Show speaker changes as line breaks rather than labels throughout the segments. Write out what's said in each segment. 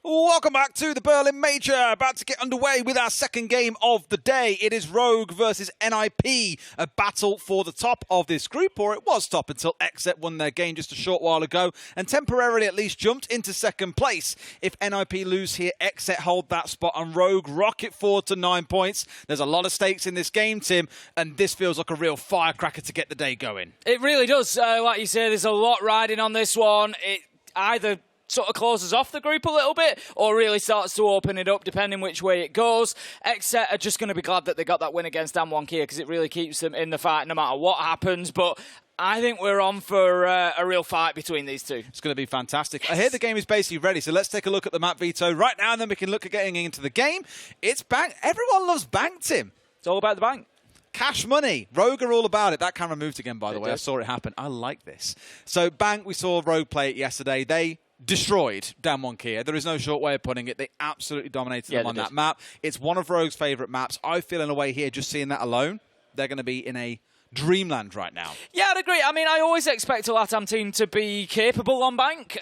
Welcome back to the Berlin Major. About to get underway with our second game of the day. It is Rogue versus NIP, a battle for the top of this group, or it was top until XZ won their game just a short while ago and temporarily at least jumped into second place. If NIP lose here, XZ hold that spot and Rogue rocket forward to 9 points. There's a lot of stakes in this game, Tim, and this feels like a real firecracker to get the day going.
It really does. Like you say, there's a lot riding on this one. It either sort of closes off the group a little bit or really starts to open it up depending which way it goes. XZ are just going to be glad that they got that win against Damwon Kia because it really keeps them in the fight no matter what happens. But I think we're on for a real fight between these two.
It's going to be fantastic. I hear the game is basically ready, so let's take a look at the map, Veto, right now, and then we can look at getting into the game. It's bank. Everyone loves bank, Tim.
It's all about the bank.
Cash money. Rogue are all about it. That camera moved again, by the way. I saw it happen. I like this. So, bank, we saw Rogue play it yesterday. They destroyed Damwon Kia. There is no short way of putting it. They absolutely dominated them on that map. It's one of Rogue's favourite maps. I feel in a way here, just seeing that alone, they're going to be in a dreamland right now.
Yeah, I'd agree. I mean, I always expect a LATAM team to be capable on bank.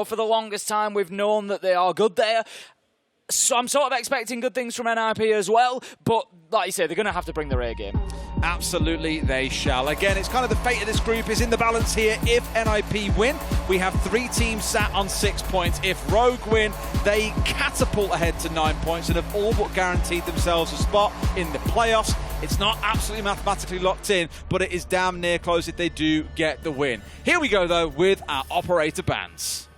For the longest time, we've known that they are good there. So I'm sort of expecting good things from NIP as well, but like you say, they're going to have to bring their A game.
Absolutely, they shall. Again, it's kind of the fate of this group is in the balance here. If NIP win, we have 3 teams sat on 6 points. If Rogue win, they catapult ahead to 9 points and have all but guaranteed themselves a spot in the playoffs. It's not absolutely mathematically locked in, but it is damn near close if they do get the win. Here we go, though, with our operator bans.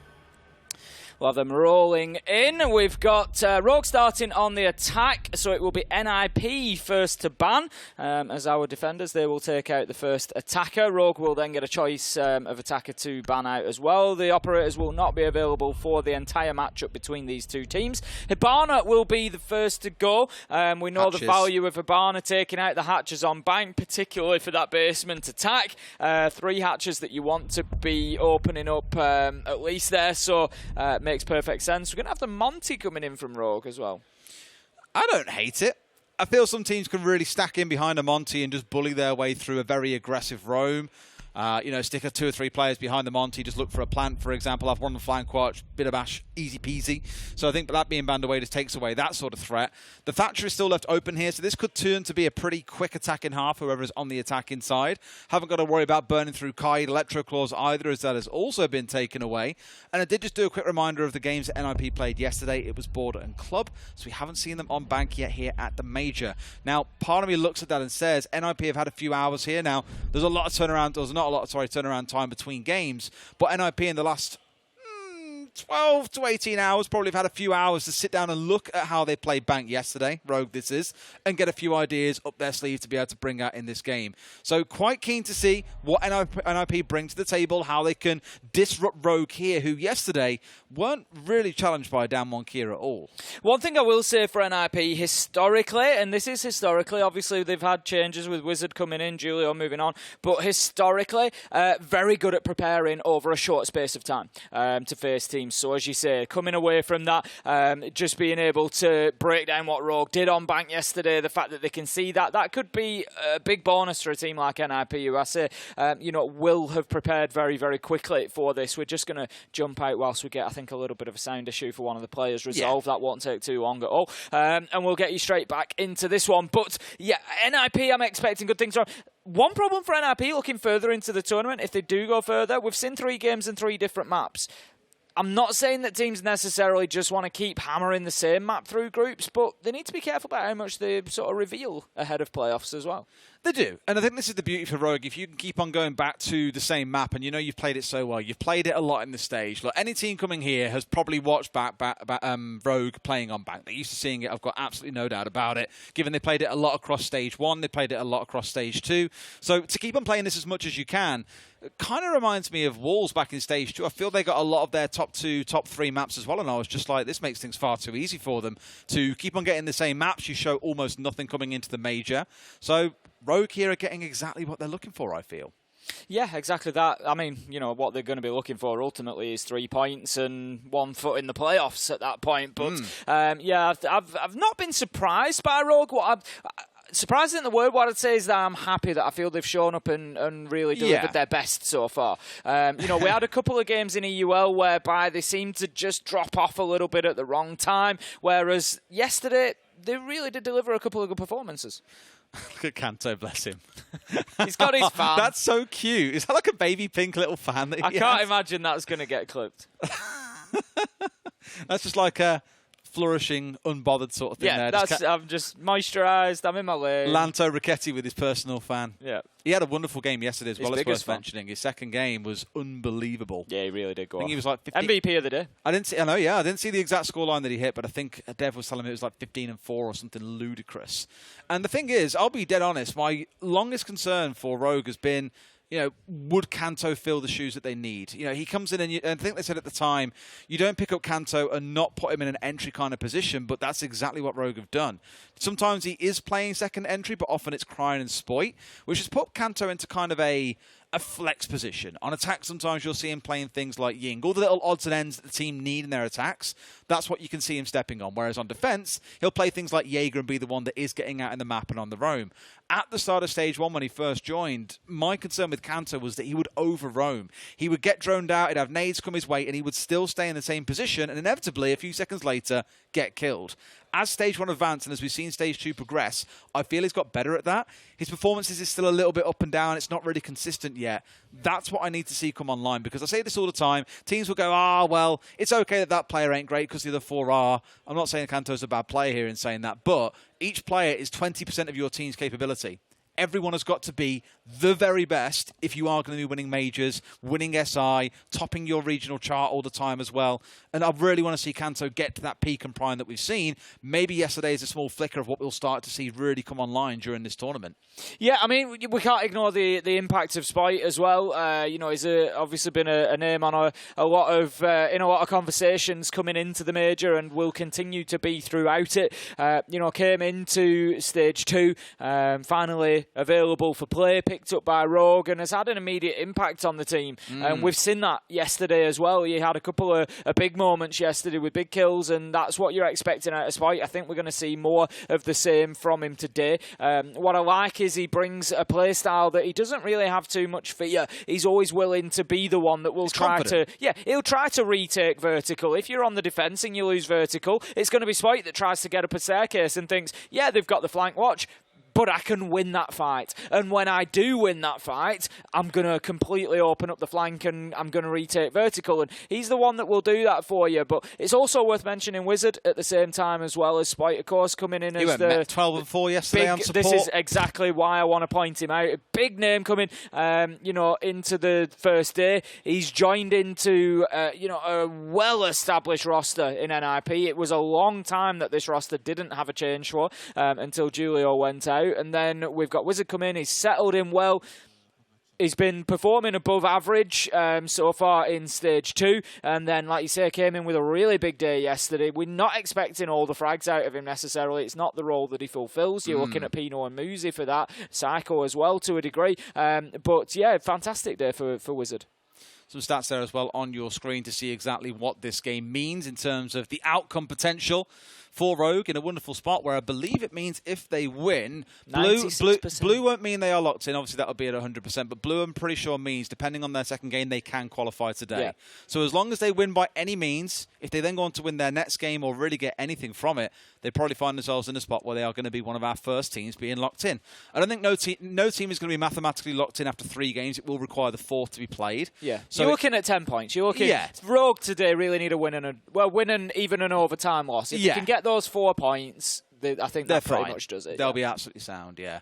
We'll have them rolling in. We've got Rogue starting on the attack, so it will be NIP first to ban. As our defenders, they will take out the first attacker. Rogue will then get a choice of attacker to ban out as well. The operators will not be available for the entire matchup between these two teams. Hibana will be the first to go. We know the value of Hibana taking out the hatches on bank, particularly for that basement attack. 3 hatches that you want to be opening up at least there, so makes perfect sense. We're going to have the Monty coming in from Rogue as well.
I don't hate it. I feel some teams can really stack in behind a Monty and just bully their way through a very aggressive roam. Stick 2 or 3 players behind the Monty, just look for a plant, for example. I've won the flank watch, bit of bash, easy peasy. So I think that being banned away just takes away that sort of threat. The Thatcher is still left open here, so this could turn to be a pretty quick attack in half, whoever is on the attacking side. Haven't got to worry about burning through Kaid Electro Claws either, as that has also been taken away. And I did just do a quick reminder of the games that NIP played yesterday. It was Border and Club, so we haven't seen them on bank yet here at the Major. Now, part of me looks at that and says, NIP have had a few hours here. Now, there's a lot of turnaround time between games, but NIP in the last 12 to 18 hours probably have had a few hours to sit down and look at how they played bank yesterday, Rogue this is, and get a few ideas up their sleeve to be able to bring out in this game. So quite keen to see what NIP bring to the table, how they can disrupt Rogue here, who yesterday weren't really challenged by Damwon Kia at all.
One thing I will say for NIP historically, and this is historically, obviously they've had changes with Wizard coming in, Julio moving on, but historically very good at preparing over a short space of time to face teams. So as you say, coming away from that, just being able to break down what Rogue did on bank yesterday, the fact that they can see that could be a big bonus for a team like NIP, who I say, will have prepared very, very quickly for this. We're just going to jump out whilst we get, I think, a little bit of a sound issue for one of the players resolved. Yeah. That won't take too long at all. And we'll get you straight back into this one. But yeah, NIP, I'm expecting good things. One problem for NIP looking further into the tournament, if they do go further, we've seen 3 games and 3 different maps. I'm not saying that teams necessarily just want to keep hammering the same map through groups, but they need to be careful about how much they sort of reveal ahead of playoffs as well.
They do, and I think this is the beauty for Rogue. If you can keep on going back to the same map, and you've played it so well, you've played it a lot in the stage. Look, any team coming here has probably watched Rogue playing on bank. They're used to seeing it. I've got absolutely no doubt about it. Given they played it a lot across stage 1, they played it a lot across stage 2. So to keep on playing this as much as you can, it kind of reminds me of Wolves back in stage 2. I feel they got a lot of their top 3 maps as well, and I was just like, this makes things far too easy for them to keep on getting the same maps. You show almost nothing coming into the Major. So Rogue here are getting exactly what they're looking for, I feel.
Yeah, exactly that. I mean, what they're going to be looking for ultimately is 3 points and 1 foot in the playoffs at that point. But I've not been surprised by Rogue. surprising in the word, what I'd say is that I'm happy that I feel they've shown up and really delivered their best so far. We had a couple of games in EUL whereby they seemed to just drop off a little bit at the wrong time, whereas yesterday they really did deliver a couple of good performances.
Look at Kanto, bless him.
He's got his fan.
That's so cute. Is that like a baby pink little fan that he
I can't imagine that's going to get clipped.
That's just like a flourishing, unbothered sort of thing there.
I'm just moisturised. I'm in my lane.
Lanto Ricchetti with his personal fan.
Yeah.
He had a wonderful game yesterday as well. It's worth
fan.
mentioning. His second game was unbelievable.
Yeah, he really did go off.
He was like
MVP of the day.
I didn't see the exact scoreline that he hit, but I think Dev was telling me it was like 15-4 or something ludicrous. And the thing is, I'll be dead honest, my longest concern for Rogue has been, would Kanto fill the shoes that they need? He comes in and I think they said at the time, you don't pick up Kanto and not put him in an entry kind of position, but that's exactly what Rogue have done. Sometimes he is playing second entry, but often it's Cryin and Spoit, which has put Kanto into kind of a flex position. On attack, sometimes you'll see him playing things like Ying. All the little odds and ends that the team need in their attacks, that's what you can see him stepping on. Whereas on defense, he'll play things like Jaeger and be the one that is getting out in the map and on the roam. At the start of Stage 1 when he first joined, my concern with Kanto was that he would over-roam. He would get droned out, he'd have nades come his way, and he would still stay in the same position, and inevitably, a few seconds later, get killed. As Stage 1 advanced and as we've seen Stage 2 progress, I feel he's got better at that. His performances is still a little bit up and down. It's not really consistent yet. That's what I need to see come online, because I say this all the time. Teams will go, well, it's okay that player ain't great because the other four are. I'm not saying Kanto's a bad player here in saying that, but each player is 20% of your team's capability. Everyone has got to be the very best if you are going to be winning majors, winning SI, topping your regional chart all the time as well. And I really want to see Kanto get to that peak and prime that we've seen. Maybe yesterday is a small flicker of what we'll start to see really come online during this tournament.
Yeah, I mean, we can't ignore the impact of Spoit as well. He's obviously been a name on a lot of conversations coming into the major and will continue to be throughout it. Came into Stage 2, finally available for play, picked up by Rogue, and has had an immediate impact on the team. And we've seen that yesterday as well. He had a couple of big moments yesterday with big kills, and that's what you're expecting out of Spoit. I think we're going to see more of the same from him today. What I like is he brings a play style that he doesn't really have too much fear. He's always willing to be the one that will he'll try to retake vertical. If you're on the defence and you lose vertical, it's going to be Spoit that tries to get up a staircase and thinks, they've got the flank watch, but I can win that fight. And when I do win that fight, I'm going to completely open up the flank and I'm going to retake vertical. And he's the one that will do that for you. But it's also worth mentioning Wizard at the same time as well as Spoit, of course, coming in as the
12-4 yesterday on support.
This is exactly why I want to point him out. A big name coming, into the first day. He's joined into, a well-established roster in NIP. It was a long time that this roster didn't have a change for until Julio went out. And then we've got Wizard come in. He's settled in well. He's been performing above average so far in Stage 2. And then, like you say, came in with a really big day yesterday. We're not expecting all the frags out of him necessarily. It's not the role that he fulfills. You're looking at Pino and Muzi for that. Psycho as well, to a degree. But, yeah, fantastic day for Wizard.
Some stats there as well on your screen to see exactly what this game means in terms of the outcome potential for Rogue in a wonderful spot where I believe it means if they win, blue won't mean they are locked in. Obviously, that'll be at 100%. But blue, I'm pretty sure, means, depending on their second game, they can qualify today. Yeah. So as long as they win by any means, if they then go on to win their next game or really get anything from it, they probably find themselves in a spot where they are going to be one of our first teams being locked in. I don't think no team is going to be mathematically locked in after 3 games. It will require the 4th to be played.
Yeah. So you're looking at 10 points. You're looking. Yeah. Rogue today really need a win and even an overtime loss. If you can get those 4 points, I think that pretty much does it.
They'll be absolutely sound, yeah.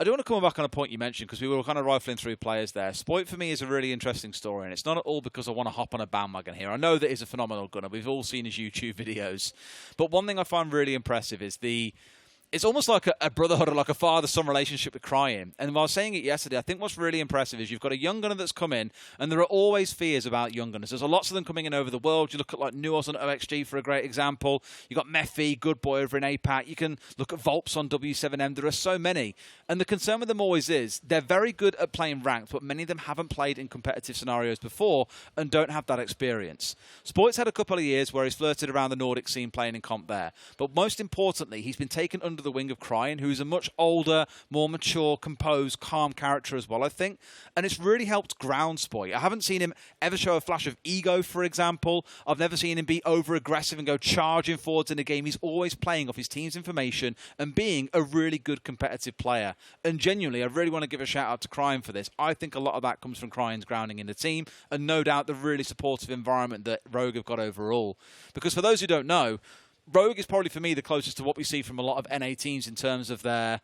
I do want to come back on a point you mentioned because we were kind of rifling through players there. Spoit for me is a really interesting story, and it's not at all because I want to hop on a bandwagon here. I know that he's a phenomenal gunner. We've all seen his YouTube videos. But one thing I find really impressive is it's almost like a brotherhood or like a father-son relationship with Cryin. And while I was saying it yesterday, I think what's really impressive is you've got a young gunner that's come in, and there are always fears about young gunners. There's lots of them coming in over the world. You look at like Nuos on OXG for a great example. You've got Mephi, Good Boy over in APAC. You can look at Volps on W7M. There are so many. And the concern with them always is they're very good at playing ranked, but many of them haven't played in competitive scenarios before and don't have that experience. Spoit's had a couple of years where he's flirted around the Nordic scene playing in comp there. But most importantly, he's been taken under under the wing of Cryin, who's a much older, more mature, composed, calm character as well, I think. And it's really helped ground Spoy. I haven't seen him ever show a flash of ego, for example. I've never seen him be over-aggressive and go charging forwards in a game. He's always playing off his team's information and being a really good competitive player. And genuinely, I really want to give a shout-out to Cryin for this. I think a lot of that comes from Cryan's grounding in the team and no doubt the really supportive environment that Rogue have got overall. Because for those who don't know, Rogue is probably, for me, the closest to what we see from a lot of NA teams in terms of their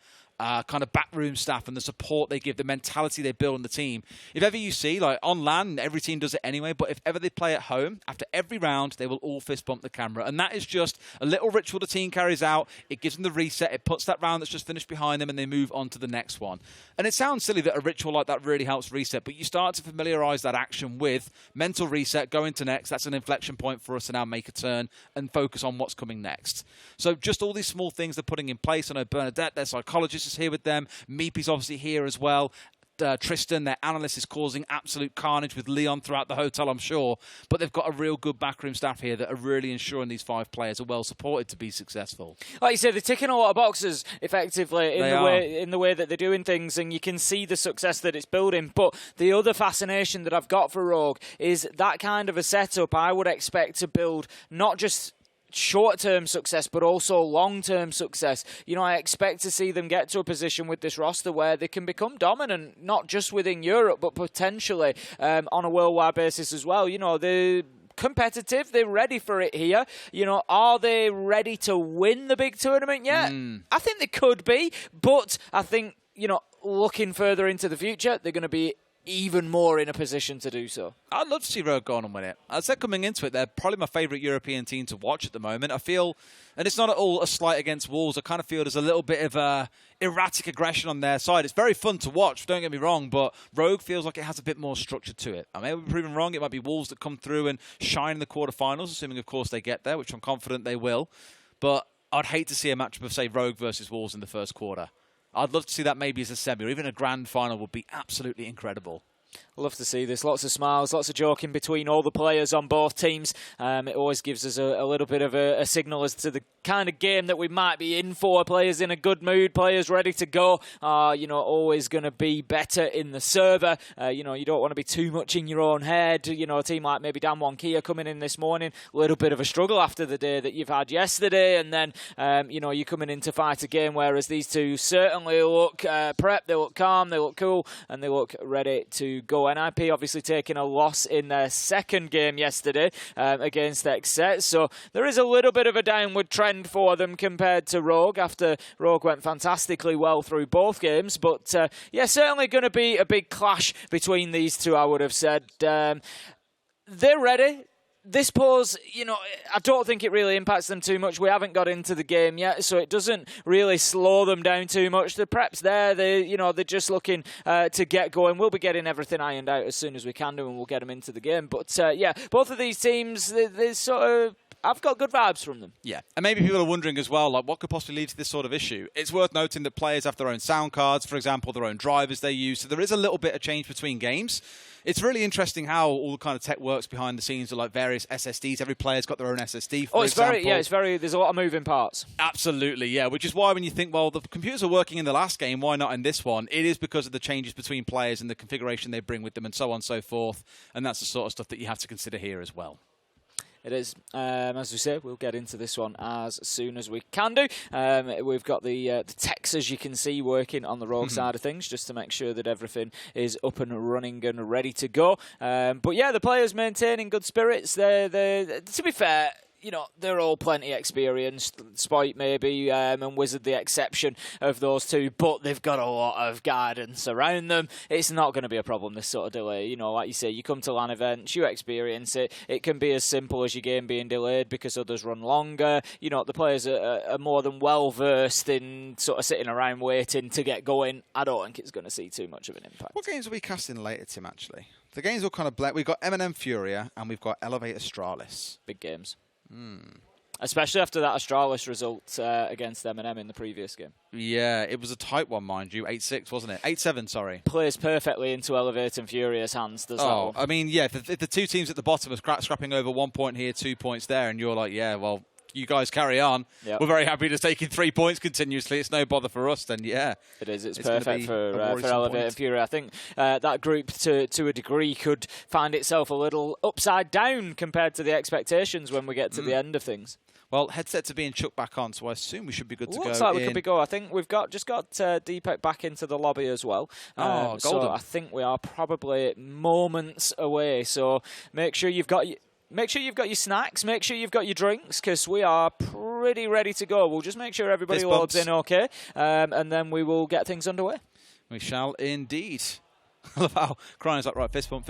kind of backroom staff and the support they give, the mentality they build in the team. If ever you see, like on LAN, every team does it anyway, but if ever they play at home, after every round, they will all fist bump the camera. And that is just a little ritual the team carries out. It gives them the reset. It puts that round that's just finished behind them and they move on to the next one. And it sounds silly that a ritual like that really helps reset, but you start to familiarize that action with mental reset, go into next. That's an inflection point for us to now make a turn and focus on what's coming next. So just all these small things they're putting in place. I know Bernadette, their psychologist, is here with them. Meepy's obviously here as well. Tristan, their analyst, is causing absolute carnage with Leon throughout the hotel, I'm sure. But they've got a real good backroom staff here that are really ensuring these 5 players are well supported to be successful.
Like you said, they're ticking a lot of boxes effectively in the way that they're doing things, and you can see the success that it's building. But the other fascination that I've got for Rogue is that kind of a setup I would expect to build not just short-term success, but also long-term success. You know, I expect to see them get to a position with this roster where they can become dominant, not just within Europe, but potentially on a worldwide basis as well. You know, they're competitive, they're ready for it here. You know, are they ready to win the big tournament yet? I think they could be, but I think, you know, looking further into the future, they're going to be even more in a position to do so.
I'd love to see Rogue go on and win it. I said coming into it, they're probably my favourite European team to watch at the moment. I feel, and it's not at all a slight against Wolves, I kind of feel there's a little bit of erratic aggression on their side. It's very fun to watch, don't get me wrong, but Rogue feels like it has a bit more structure to it. I may be proven wrong. It might be Wolves that come through and shine in the quarterfinals, assuming, of course, they get there, which I'm confident they will. But I'd hate to see a matchup of, say, Rogue versus Wolves in the first quarter. I'd love to see that maybe as a semi or even a grand final would be absolutely incredible.
Love to see this. Lots of smiles, lots of joking between all the players on both teams. It always gives us a little bit of a signal as to the kind of game that we might be in for. Players in a good mood, players ready to go. You know, always going to be better in the server. You know, you don't want to be too much in your own head. You know, a team like maybe Damwon Kia coming in this morning, a little bit of a struggle after the day that you've had yesterday. And then, you know, you're coming in to fight a game, whereas these two certainly look prepped, they look calm, they look cool, and they look ready to go. NIP obviously taking a loss in their second game yesterday against Xset, so there is a little bit of a downward trend for them compared to Rogue after Rogue went fantastically well through both games. But yeah, certainly going to be a big clash between these two, I would have said. They're ready. This pause, you know, I don't think it really impacts them too much. We haven't got into the game yet, so it doesn't really slow them down too much. The prep's there. They're just looking to get going. We'll be getting everything ironed out as soon as we can do, and we'll get them into the game. But yeah, both of these teams, they sort of, I've got good vibes from them.
Yeah, and maybe people are wondering as well, like, what could possibly lead to this sort of issue? It's worth noting that players have their own sound cards, for example, their own drivers they use, so there is a little bit of change between games. It's really interesting how all the kind of tech works behind the scenes with like various SSDs. Every player's got their own SSD, for example.
There's a lot of moving parts.
Absolutely, yeah, which is why when you think, well, the computers are working in the last game, why not in this one? It is because of the changes between players and the configuration they bring with them and so on and so forth, and that's the sort of stuff that you have to consider here as well.
It is. As we say, we'll get into this one as soon as we can do. We've got the techs, as you can see, working on the Rogue side of things, just to make sure that everything is up and running and ready to go. But yeah, the players maintaining good spirits. To be fair, you know, they're all plenty experienced. Spoit maybe, and Wizard the exception of those two, but they've got a lot of guidance around them. It's not going to be a problem, this sort of delay. You know, like you say, you come to LAN events, you experience it. It can be as simple as your game being delayed because others run longer. You know, the players are more than well-versed in sort of sitting around waiting to get going. I don't think it's going to see too much of an impact.
What games are we casting later, Tim, actually? The games all kind of blend. We've got M&M Furia and we've got Elevate Astralis.
Big games. Especially after that Astralis result against M&M in the previous game.
Yeah, it was a tight one, mind you. 8-6, wasn't it? 8-7, sorry.
Plays perfectly into Elevate and Furia's hands, does that one.
I mean, yeah, if the two teams at the bottom are scrapping over 1 point here, 2 points there, and you're like, yeah, well, you guys carry on,
Yep.
we're very happy to take in 3 points continuously. It's no bother for us. Then yeah,
it is. It's
gonna
perfect
be
for
a worrisome
Elevate and
point.
Fury. I think that group, to a degree, could find itself a little upside down compared to the expectations when we get to the end of things.
Well, headsets are being chucked back on, so I assume we should be good to go.
Looks like we could be go. I think we've just got Deepak back into the lobby as well.
Golden.
So I think we are probably moments away. So make sure you've got your snacks. Make sure you've got your drinks, because we are pretty ready to go. We'll just make sure everybody
Fist
loads
bumps.
in okay, and then we will get things underway.
We shall indeed. I love how Crying's like, right, fist bump,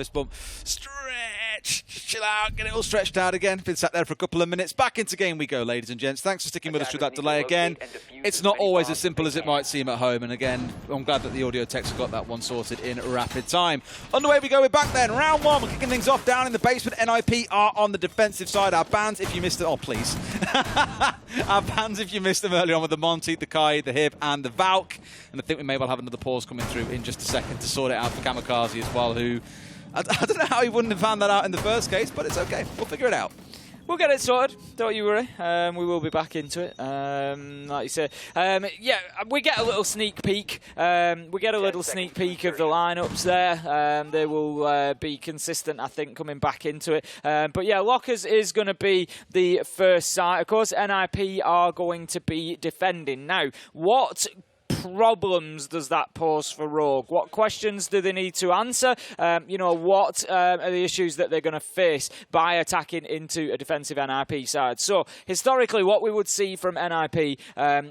stretch, chill out, get it all stretched out again. Been sat there for a couple of minutes. Back into game we go, ladies and gents. Thanks for sticking with us through that delay again. It's not always as simple as it might seem at home, and again, I'm glad that the audio techs have got that one sorted in rapid time. Underway we go, we're back then. Round one, we're kicking things off down in the basement. NIP are on the defensive side. Our bans, if you missed it, oh please. Our bans, if you missed them earlier on, with the Monty, the Kai, the Hib, and the Valk. And I think we may well have another pause coming through in just a second to sort it out for Kamikaze as well, who I don't know how he wouldn't have found that out in the first case, but it's okay. We'll figure it out.
We'll get it sorted, don't you worry. We will be back into it, like you said. Yeah, we get a little sneak peek. We get a little sneak peek of the lineups there. They will be consistent, I think, coming back into it. But yeah, Lockers is going to be the first side. Of course, NIP are going to be defending. Now, what problems does that pose for Rogue? What questions do they need to answer? What are the issues that they're going to face by attacking into a defensive NIP side? So, historically, what we would see from NIP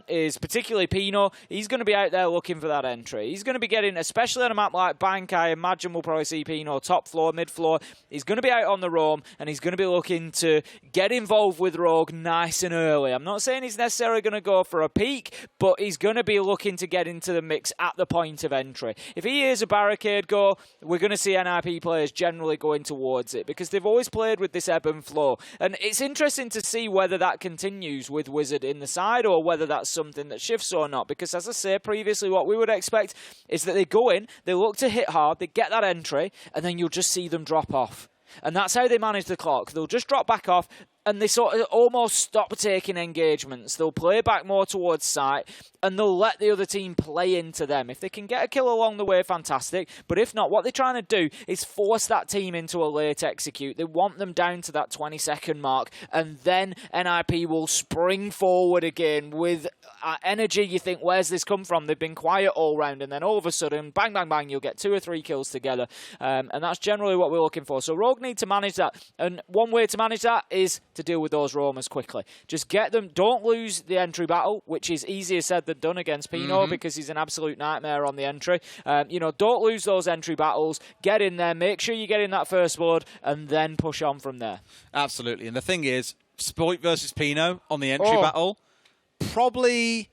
is particularly Pino. He's going to be out there looking for that entry. He's going to be getting, especially on a map like Bank, I imagine we'll probably see Pino top floor, mid floor. He's going to be out on the roam, and he's going to be looking to get involved with Rogue nice and early. I'm not saying he's necessarily going to go for a peak, but he's going to be looking to get into the mix at the point of entry. If he hears a barricade go, we're going to see NIP players generally going towards it, because they've always played with this ebb and flow. And it's interesting to see whether that continues with Wizard in the side, or whether that's something that shifts or not. Because as I say previously, what we would expect is that they go in, they look to hit hard, they get that entry, and then you'll just see them drop off. And that's how they manage the clock. They'll just drop back off, and they sort of almost stop taking engagements. They'll play back more towards site, and they'll let the other team play into them. If they can get a kill along the way, fantastic. But if not, what they're trying to do is force that team into a late execute. They want them down to that 20-second mark, and then NIP will spring forward again with energy. You think, where's this come from? They've been quiet all round, and then all of a sudden, bang, bang, bang, you'll get 2 or 3 kills together. And that's generally what we're looking for. So Rogue need to manage that. And one way to manage that is to deal with those roamers quickly. Just get them. Don't lose the entry battle, which is easier said than done against Pino, because he's an absolute nightmare on the entry. Don't lose those entry battles. Get in there. Make sure you get in that first blood, and then push on from there.
Absolutely. And the thing is, Spoit versus Pino on the entry battle, probably,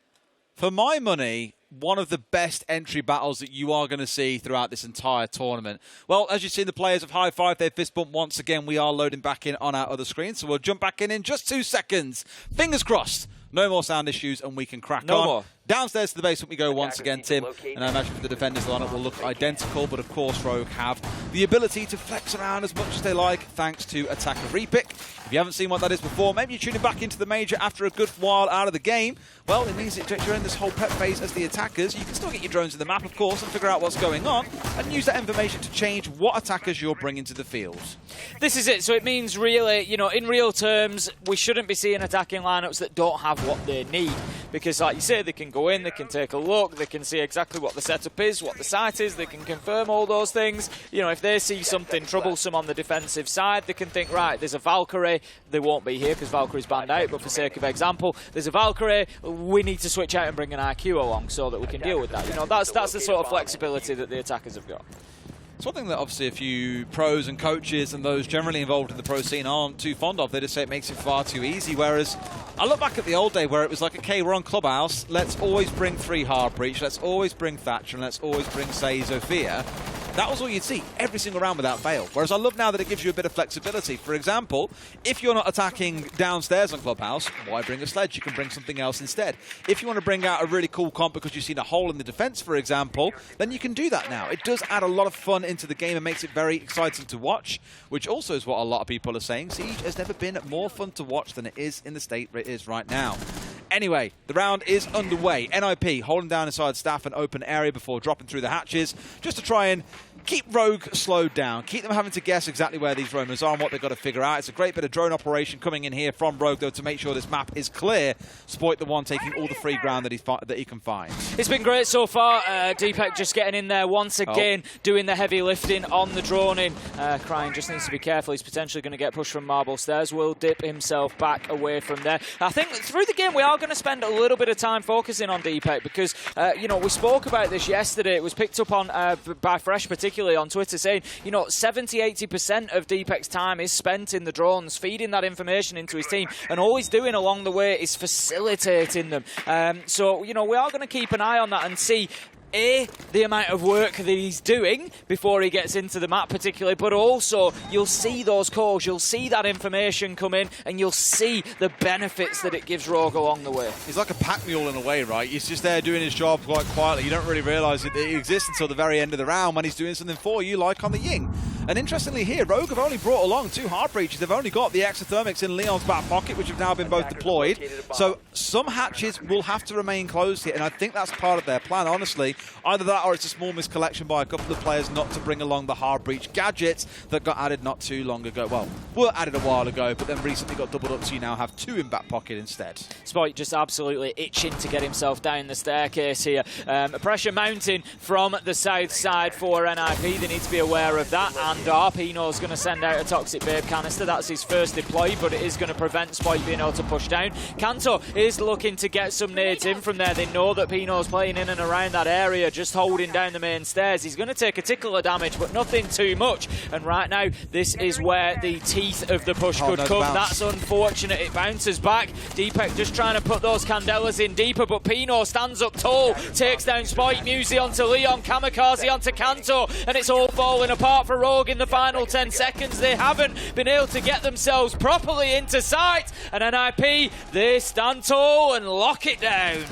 for my money, one of the best entry battles that you are going to see throughout this entire tournament. Well, as you've seen, the players have high-fived their fist bump once again. We are loading back in on our other screen, so we'll jump back in just 2 seconds. Fingers crossed. No more sound issues, and we can crack on.
No more.
Downstairs to the basement we go once again, Tim. And I imagine for the defenders, the lineup will look identical, but of course Rogue have the ability to flex around as much as they like, thanks to attacker repick. If you haven't seen what that is before, maybe you're tuning back into the major after a good while out of the game. Well, it means that you're in this whole prep phase as the attackers. You can still get your drones in the map, of course, and figure out what's going on, and use that information to change what attackers you're bringing to the field.
This is it. So it means really, in real terms, we shouldn't be seeing attacking lineups that don't have what they need. Because, like you say, they can go in, they can take a look, they can see exactly what the setup is, what the site is, they can confirm all those things. If they see something troublesome on the defensive side, they can think, right, there's a Valkyrie. They won't be here because Valkyrie's banned out, but for sake of example, there's a Valkyrie. We need to switch out and bring an IQ along so that we can deal with that. That's the sort of flexibility that the attackers have got.
It's one thing that obviously a few pros and coaches and those generally involved in the pro scene aren't too fond of. They just say it makes it far too easy, whereas I look back at the old day where it was like, okay, we're on Clubhouse, let's always bring 3 Hard Breach, let's always bring Thatcher, and let's always bring, say, Zofia. that was all you'd see every single round without fail. Whereas I love now that it gives you a bit of flexibility. For example, if you're not attacking downstairs on Clubhouse, why bring a sledge? You can bring something else instead. If you want to bring out a really cool comp because you've seen a hole in the defense, for example, then you can do that now. It does add a lot of fun into the game and makes it very exciting to watch, which also is what a lot of people are saying. Siege has never been more fun to watch than it is in the state it is right now. Anyway, the round is underway. NIP holding down inside staff an open area before dropping through the hatches, just to try and keep Rogue slowed down, keep them having to guess exactly where these Romans are and what they've got to figure out. It's a great bit of drone operation coming in here from Rogue, though, to make sure this map is clear. Spoit the one taking all the free ground that he can find.
It's been great so far. Deepak just getting in there once again, doing the heavy lifting on the droning. Crying just needs to be careful. He's potentially going to get pushed from marble stairs. Will dip himself back away from there. I think through the game we are going to spend a little bit of time focusing on Deepak because, you know, we spoke about this yesterday. It was picked up on by Fresh particularly on Twitter saying, you know, 70-80% of Deepak's time is spent in the drones, feeding that information into his team, and all he's doing along the way is facilitating them. So, you know, we are going to keep an eye on that and see the amount of work that he's doing before he gets into the map particularly, but also you'll see those calls, you'll see that information come in, and you'll see the benefits that it gives Rogue along the way.
He's like a pack mule in a way, right? He's just there doing his job quite quietly. You don't really realise that it exists until the very end of the round when he's doing something for you, like on the Ying. And interestingly here, Rogue have only brought along 2 heart breaches. They've only got the exothermics in Leon's back pocket, which have now been both deployed. So some hatches will have to remain closed here, and I think that's part of their plan, honestly. Either that or it's a small miscollection by a couple of players not to bring along the hard breach gadgets that got added not too long ago. Well, were added a while ago, but then recently got doubled up, so you now have 2 in back pocket instead.
Spoit just absolutely itching to get himself down the staircase here. Pressure mounting from the south side for NIP. They need to be aware of that. And Pino's going to send out a Toxic Babe canister. That's his first deploy, but it is going to prevent Spoit being able to push down. Kanto is looking to get some nades in from there. They know that Pino's playing in and around that area, just holding down the main stairs. He's going to take a tickle of damage, but nothing too much. And right now, this is where the teeth of the push could come. That's unfortunate. It bounces back. Deepak just trying to put those candelas in deeper, but Pino stands up tall, takes down Spoit, Musi onto Leon, Kamikaze onto Kanto, and it's all falling apart for Rogue in the final 10 seconds. They haven't been able to get themselves properly into sight, and NIP, they stand tall and lock it down.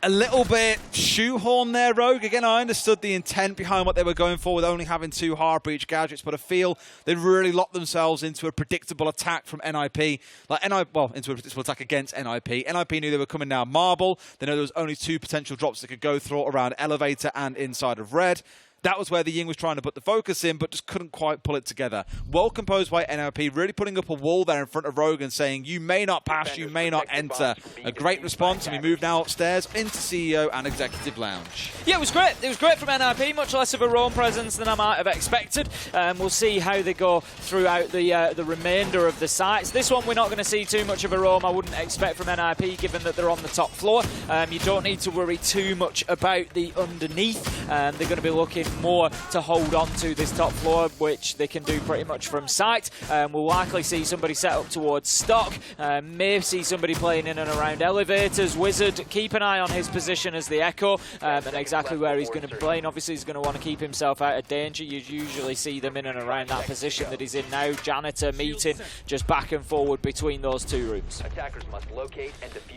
A little bit shoehorn there, Rogue. Again, I understood the intent behind what they were going for with only having 2 hard breach gadgets, but I feel they really locked themselves into a predictable attack from NIP. Into a predictable attack against NIP. NIP knew they were coming down marble. They know there was only 2 potential drops they could go through around elevator and inside of red. That was where the Ying was trying to put the focus in, but just couldn't quite pull it together. Well composed by NLP, really putting up a wall there in front of Rogue and saying, you may not pass, you may not enter. A great response, and we move now upstairs into CEO and Executive Lounge.
Yeah, it was great. It was great from NIP, much less of a roam presence than I might have expected. We'll see how they go throughout the remainder of the sites. This one, we're not going to see too much of a roam, I wouldn't expect from NIP, given that they're on the top floor. You don't need to worry too much about the underneath. They're going to be looking more to hold on to this top floor, which they can do pretty much from sight. We'll likely see somebody set up towards stock, may see somebody playing in and around elevators. Wizard, keep an eye on his position as the Echo, and exactly where he's going to be playing. Obviously he's going to want to keep himself out of danger. You usually see them in and around that position that he's in now. Janitor meeting just back and forward between those 2 rooms.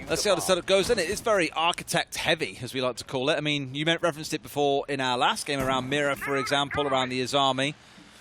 Let's see how the setup goes then. It is very architect heavy, as we like to call it. I mean, you referenced it before in our last game around Mirror, for example, around the Azami.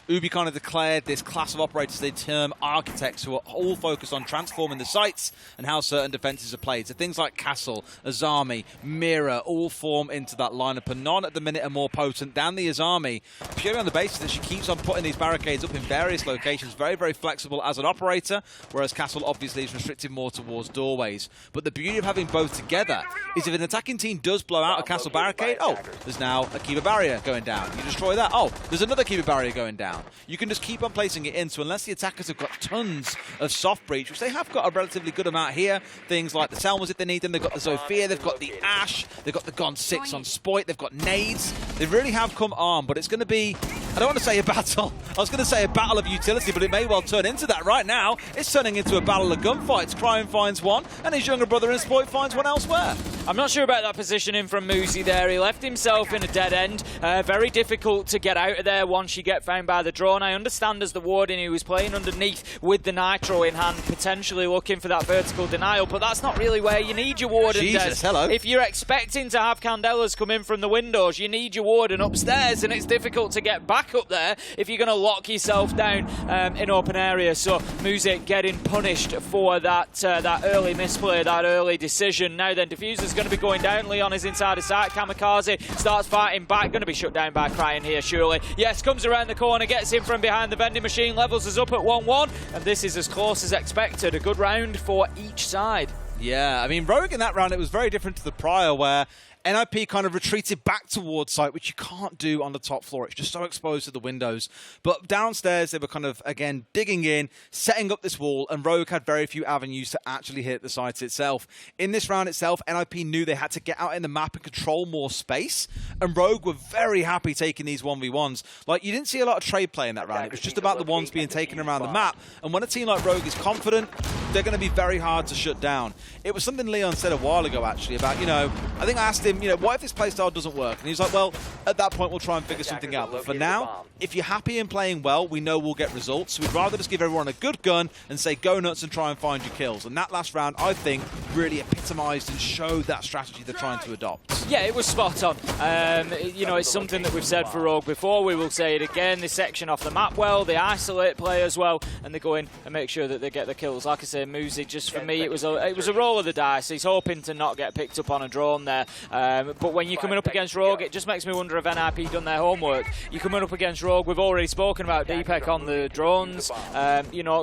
Ubi kind of declared this class of operators they term architects, who are all focused on transforming the sites and how certain defenses are played. So things like Castle, Azami, Mirror all form into that lineup, and none at the minute are more potent than the Azami, purely on the basis that she keeps on putting these barricades up in various locations, very, very flexible as an operator, whereas Castle obviously is restricted more towards doorways. But the beauty of having both together is if an attacking team does blow out a Castle barricade, oh, there's now a Kiva barrier going down. You destroy that, oh, there's another Kiva barrier going down. You can just keep on placing it in, so unless the attackers have got tons of soft breach, which they have got a relatively good amount here, things like the Selmas if they need them, they've got the Zofia, they've got the Ash, they've got the Gon 6 on Spoit, they've got nades, they really have come armed, but it's going to be, I don't want to say a battle, I was going to say a battle of utility, but it may well turn into that right now. It's turning into a battle of gunfights. Cryon finds one, and his younger brother in Spoit finds one elsewhere.
I'm not sure about that positioning from Muzi there. He left himself in a dead end. Very difficult to get out of there once you get found by the drone. I understand as the Warden he was playing underneath with the Nitro in hand, potentially looking for that vertical denial, but that's not really where you need your Warden.
Jesus, hello.
If you're expecting to have Candelas come in from the windows, you need your Warden upstairs, and it's difficult to get back up there if you're going to lock yourself down in open area. So Muzi getting punished for that early misplay, that early decision. Now then, Diffuser's going to be going down. Leon is inside the site. Kamikaze starts fighting back. Going to be shut down by Crying here, surely. Yes, comes around the corner, gets in from behind the vending machine, levels us up at 1-1, and this is as close as expected. A good round for each side.
Yeah, I mean, Rogue in that round, it was very different to the prior, where NIP kind of retreated back towards site, which you can't do on the top floor. It's just so exposed to the windows. But downstairs, they were kind of, again, digging in, setting up this wall, and Rogue had very few avenues to actually hit the site itself. In this round itself, NIP knew they had to get out in the map and control more space, and Rogue were very happy taking these 1v1s. Like, you didn't see a lot of trade play in that round. It was just about the ones being taken around the map, and when a team like Rogue is confident, they're going to be very hard to shut down. It was something Leon said a while ago, actually, about, I think I asked him, what if this playstyle doesn't work? And he was like, well, at that point, we'll try and figure something out. But for now, if you're happy in playing well, we know we'll get results. So we'd rather just give everyone a good gun and say, go nuts and try and find your kills. And that last round, I think, really epitomised and showed that strategy they're trying to adopt.
Yeah, it was spot on. It's something that we've said for Rogue before. We will say it again. They section off the map well, they isolate players well, and they go in and make sure that they get the kills. Like I say, Muzi, just for me, it was a roll of the dice. He's hoping to not get picked up on a drone there. But when you're coming up against Rogue, it just makes me wonder if NIP done their homework. You're coming up against Rogue, we've already spoken about DPEC on the drones,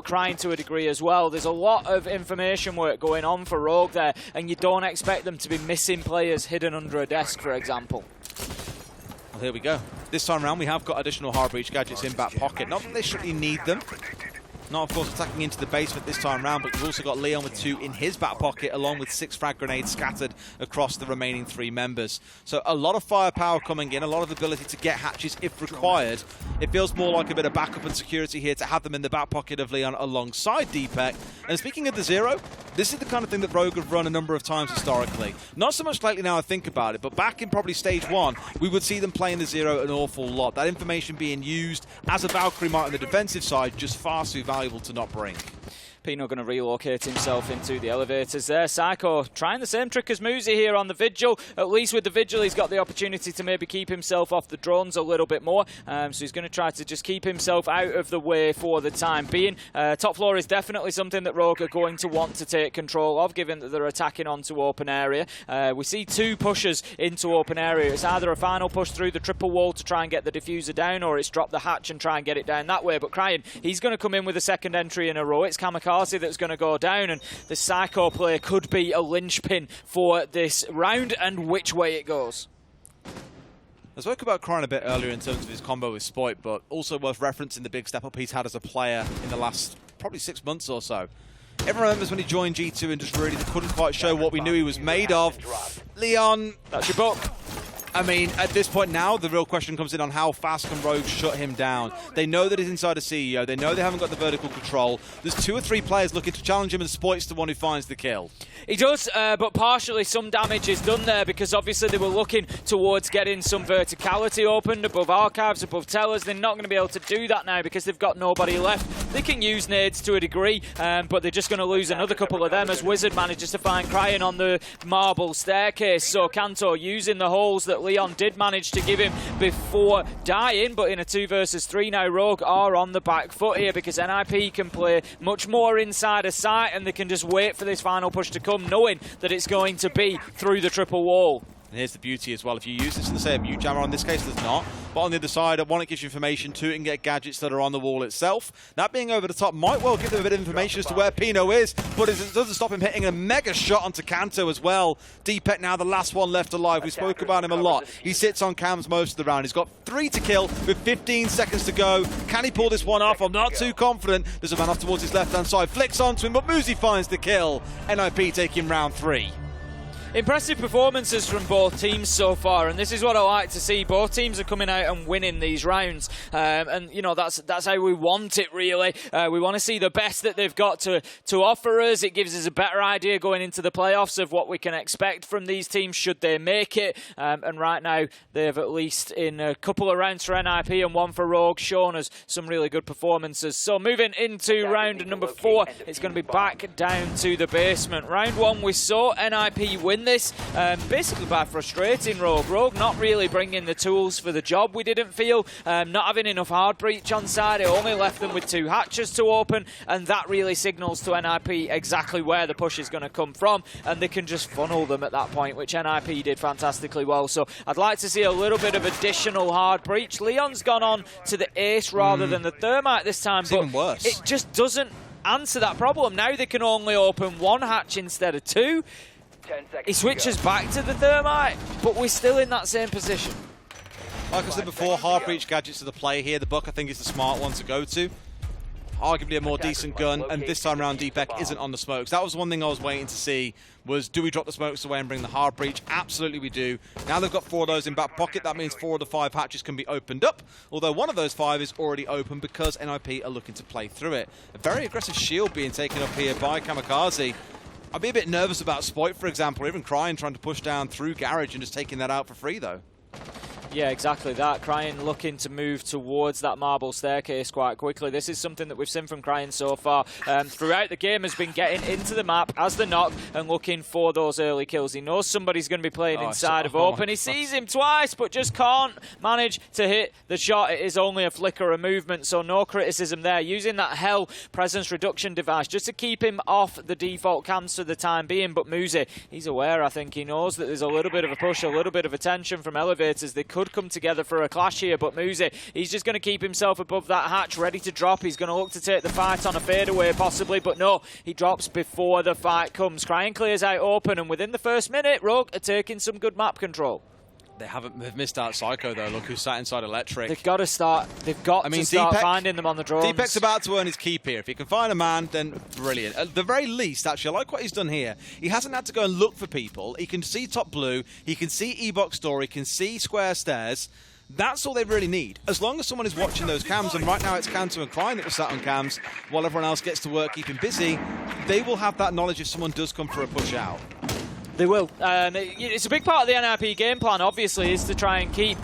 Crying to a degree as well. There's a lot of information work going on for Rogue there, and you don't expect them to be missing players hidden under a desk, for example.
Well, here we go. This time around, we have got additional hard breach gadgets in back pocket. Not that they strictly need them. Not, of course, attacking into the basement this time round, but you've also got Leon with 2 in his back pocket, along with 6 frag grenades scattered across the remaining 3 members. So a lot of firepower coming in, a lot of ability to get hatches if required. It feels more like a bit of backup and security here to have them in the back pocket of Leon alongside DPEC. And speaking of the Zero, this is the kind of thing that Rogue have run a number of times historically. Not so much lately now I think about it, but back in probably stage 1, we would see them playing the Zero an awful lot. That information being used as a Valkyrie might on the defensive side, just far too valuable to not bring.
Pino going to relocate himself into the elevators there. Psycho trying the same trick as Muzi here on the Vigil. At least with the Vigil, he's got the opportunity to maybe keep himself off the drones a little bit more. So he's going to try to just keep himself out of the way for the time being. Top floor is definitely something that Rogue are going to want to take control of, given that they're attacking onto open area. We see 2 pushes into open area. It's either a final push through the triple wall to try and get the diffuser down, or it's drop the hatch and try and get it down that way. But Crying, he's going to come in with a second entry in a row. It's Kamikaze that's going to go down, and the Psycho play could be a linchpin for this round and which way it goes.
I spoke about Crying a bit earlier in terms of his combo with Spoit, but also worth referencing the big step up he's had as a player in the last probably 6 months or so. Everyone remembers when he joined G2 and just really couldn't quite show what we knew he was made of. Leon,
that's your book.
I mean, at this point now, the real question comes in on how fast can Rogue shut him down. They know that he's inside a CEO. They know they haven't got the vertical control. There's 2 or 3 players looking to challenge him, and Spoit's the one who finds the kill.
He does, but partially some damage is done there, because obviously they were looking towards getting some verticality opened above archives, above tellers. They're not going to be able to do that now because they've got nobody left. They can use nades to a degree, but they're just going to lose another couple of them as Wizard manages to find Crying on the marble staircase. So Kanto using the holes that Leon did manage to give him before dying, but in a 2 versus 3 now, Rogue are on the back foot here because NIP can play much more inside a site, and they can just wait for this final push to come, knowing that it's going to be through the triple wall.
And here's the beauty as well. If you use this in the same mute jammer, on this case there's not. But on the other side, one, it gives you information. 2, it can get gadgets that are on the wall itself. That being over the top might well give them a bit of information as to where Pino is, but it doesn't stop him hitting a mega shot onto Kanto as well. DPEC now the last one left alive. We spoke about him a lot. He sits on cams most of the round. He's got 3 to kill with 15 seconds to go. Can he pull this one off? I'm not too confident. There's a man off towards his left-hand side. Flicks onto him, but Muzi finds the kill. NIP taking round 3.
Impressive performances from both teams so far, and this is what I like to see. Both teams are coming out and winning these rounds, and you know that's how we want it. Really, we want to see the best that they've got to offer us. It gives us a better idea going into the playoffs of what we can expect from these teams should they make it. And right now, they've at least in a couple of rounds for NIP and one for Rogue shown us some really good performances. So moving into round number 4, it's going to be back down to the basement. Round 1, we saw NIP win this basically by frustrating Rogue. Rogue not really bringing the tools for the job, we didn't feel. Not having enough hard breach on side, it only left them with 2 hatches to open, and that really signals to NIP exactly where the push is going to come from, and they can just funnel them at that point, which NIP did fantastically well. So I'd like to see a little bit of additional hard breach. Leon's gone on to the ace rather than the thermite this time,
it's
but
even worse.
It just doesn't answer that problem. Now they can only open 1 hatch instead of 2. He switches back to the thermite, but we're still in that same position.
Like I said before, hard breach gadgets are the play here. The Buck, I think, is the smart one to go to. Arguably a more decent gun, and this time around Deepek isn't on the smokes. That was one thing I was waiting to see, was do we drop the smokes away and bring the hard breach? Absolutely we do. Now they've got 4 of those in back pocket. That means 4 of the 5 hatches can be opened up, although one of those 5 is already open because NIP are looking to play through it. A very aggressive shield being taken up here by Kamikaze. I'd be a bit nervous about Spoit, for example, or even Crying trying to push down through Garage and just taking that out for free, though.
Yeah, exactly that. Crying looking to move towards that marble staircase quite quickly. This is something that we've seen from Crying so far. Throughout the game has been getting into the map as the knock and looking for those early kills. He knows somebody's going to be playing inside of open. He sees him twice, but just can't manage to hit the shot. It is only a flicker of movement, so no criticism there. Using that Hell presence reduction device just to keep him off the default cams for the time being. But Muzi, he's aware, I think. He knows that there's a little bit of a push, a little bit of attention from Elevators. They could come together for a clash here, but Muzi, he's just going to keep himself above that hatch, ready to drop. He's going to look to take the fight on a fadeaway possibly, but no, he drops before the fight comes. Crying clears out open, and within the first minute, Rogue are taking some good map control.
They've missed out Psycho, though. Look who's sat inside Electric.
They've got to start. They've got to start finding them on the drones.
Deepek's about to earn his keep here. If he can find a man, then brilliant. At the very least, actually, I like what he's done here. He hasn't had to go and look for people. He can see top blue. He can see E-Box door. He can see square stairs. That's all they really need. As long as someone is watching those cams, and right now it's Cantor and Crying that was sat on cams, while everyone else gets to work keeping busy, they will have that knowledge if someone does come for a push out.
They will. It's a big part of the NIP game plan, obviously, is to try and keep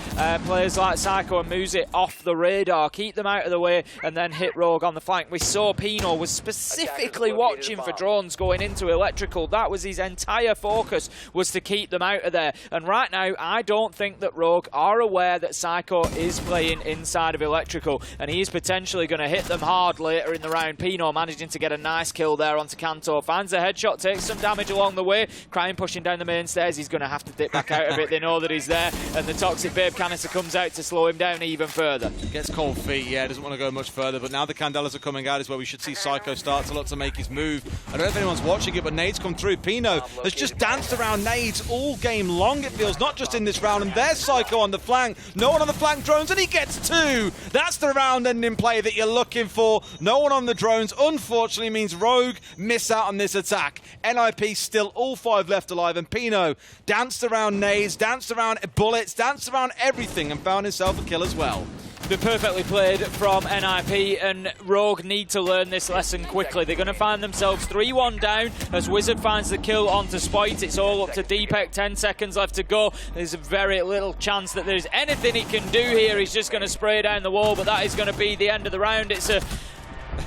players like Psycho and Muzi off the radar, keep them out of the way, and then hit Rogue on the flank. We saw Pino was specifically watching for drones going into Electrical. That was his entire focus, was to keep them out of there. And right now, I don't think that Rogue are aware that Psycho is playing inside of Electrical, and he's potentially going to hit them hard later in the round. Pino managing to get a nice kill there onto Cantor. Finds a headshot, takes some damage along the way. Crying pushing down the main stairs. He's going to have to dip back out of it. They know that he's there, and the Toxic Babe canister comes out to slow him down even further.
Gets cold feet, yeah, doesn't want to go much further, but now the Candelas are coming out is where we should see Psycho start to look to make his move. I don't know if anyone's watching it, but nades come through. Pino has just danced around nades all game long, it feels, not just in this round, and there's Psycho on the flank. No one on the flank drones, and he gets 2. That's the round-ending play that you're looking for. No one on the drones, unfortunately, means Rogue miss out on this attack. NIP still all 5 left alive, and Pino danced around nades, danced around bullets, danced around everything, and found himself a kill as well.
Been perfectly played from NIP, and Rogue need to learn this lesson quickly. They're going to find themselves 3-1 down as Wizard finds the kill onto Spoit. It's all up to Deepek, 10 seconds left to go. There's very little chance that there's anything he can do here. He's just going to spray down the wall, but that is going to be the end of the round. It's a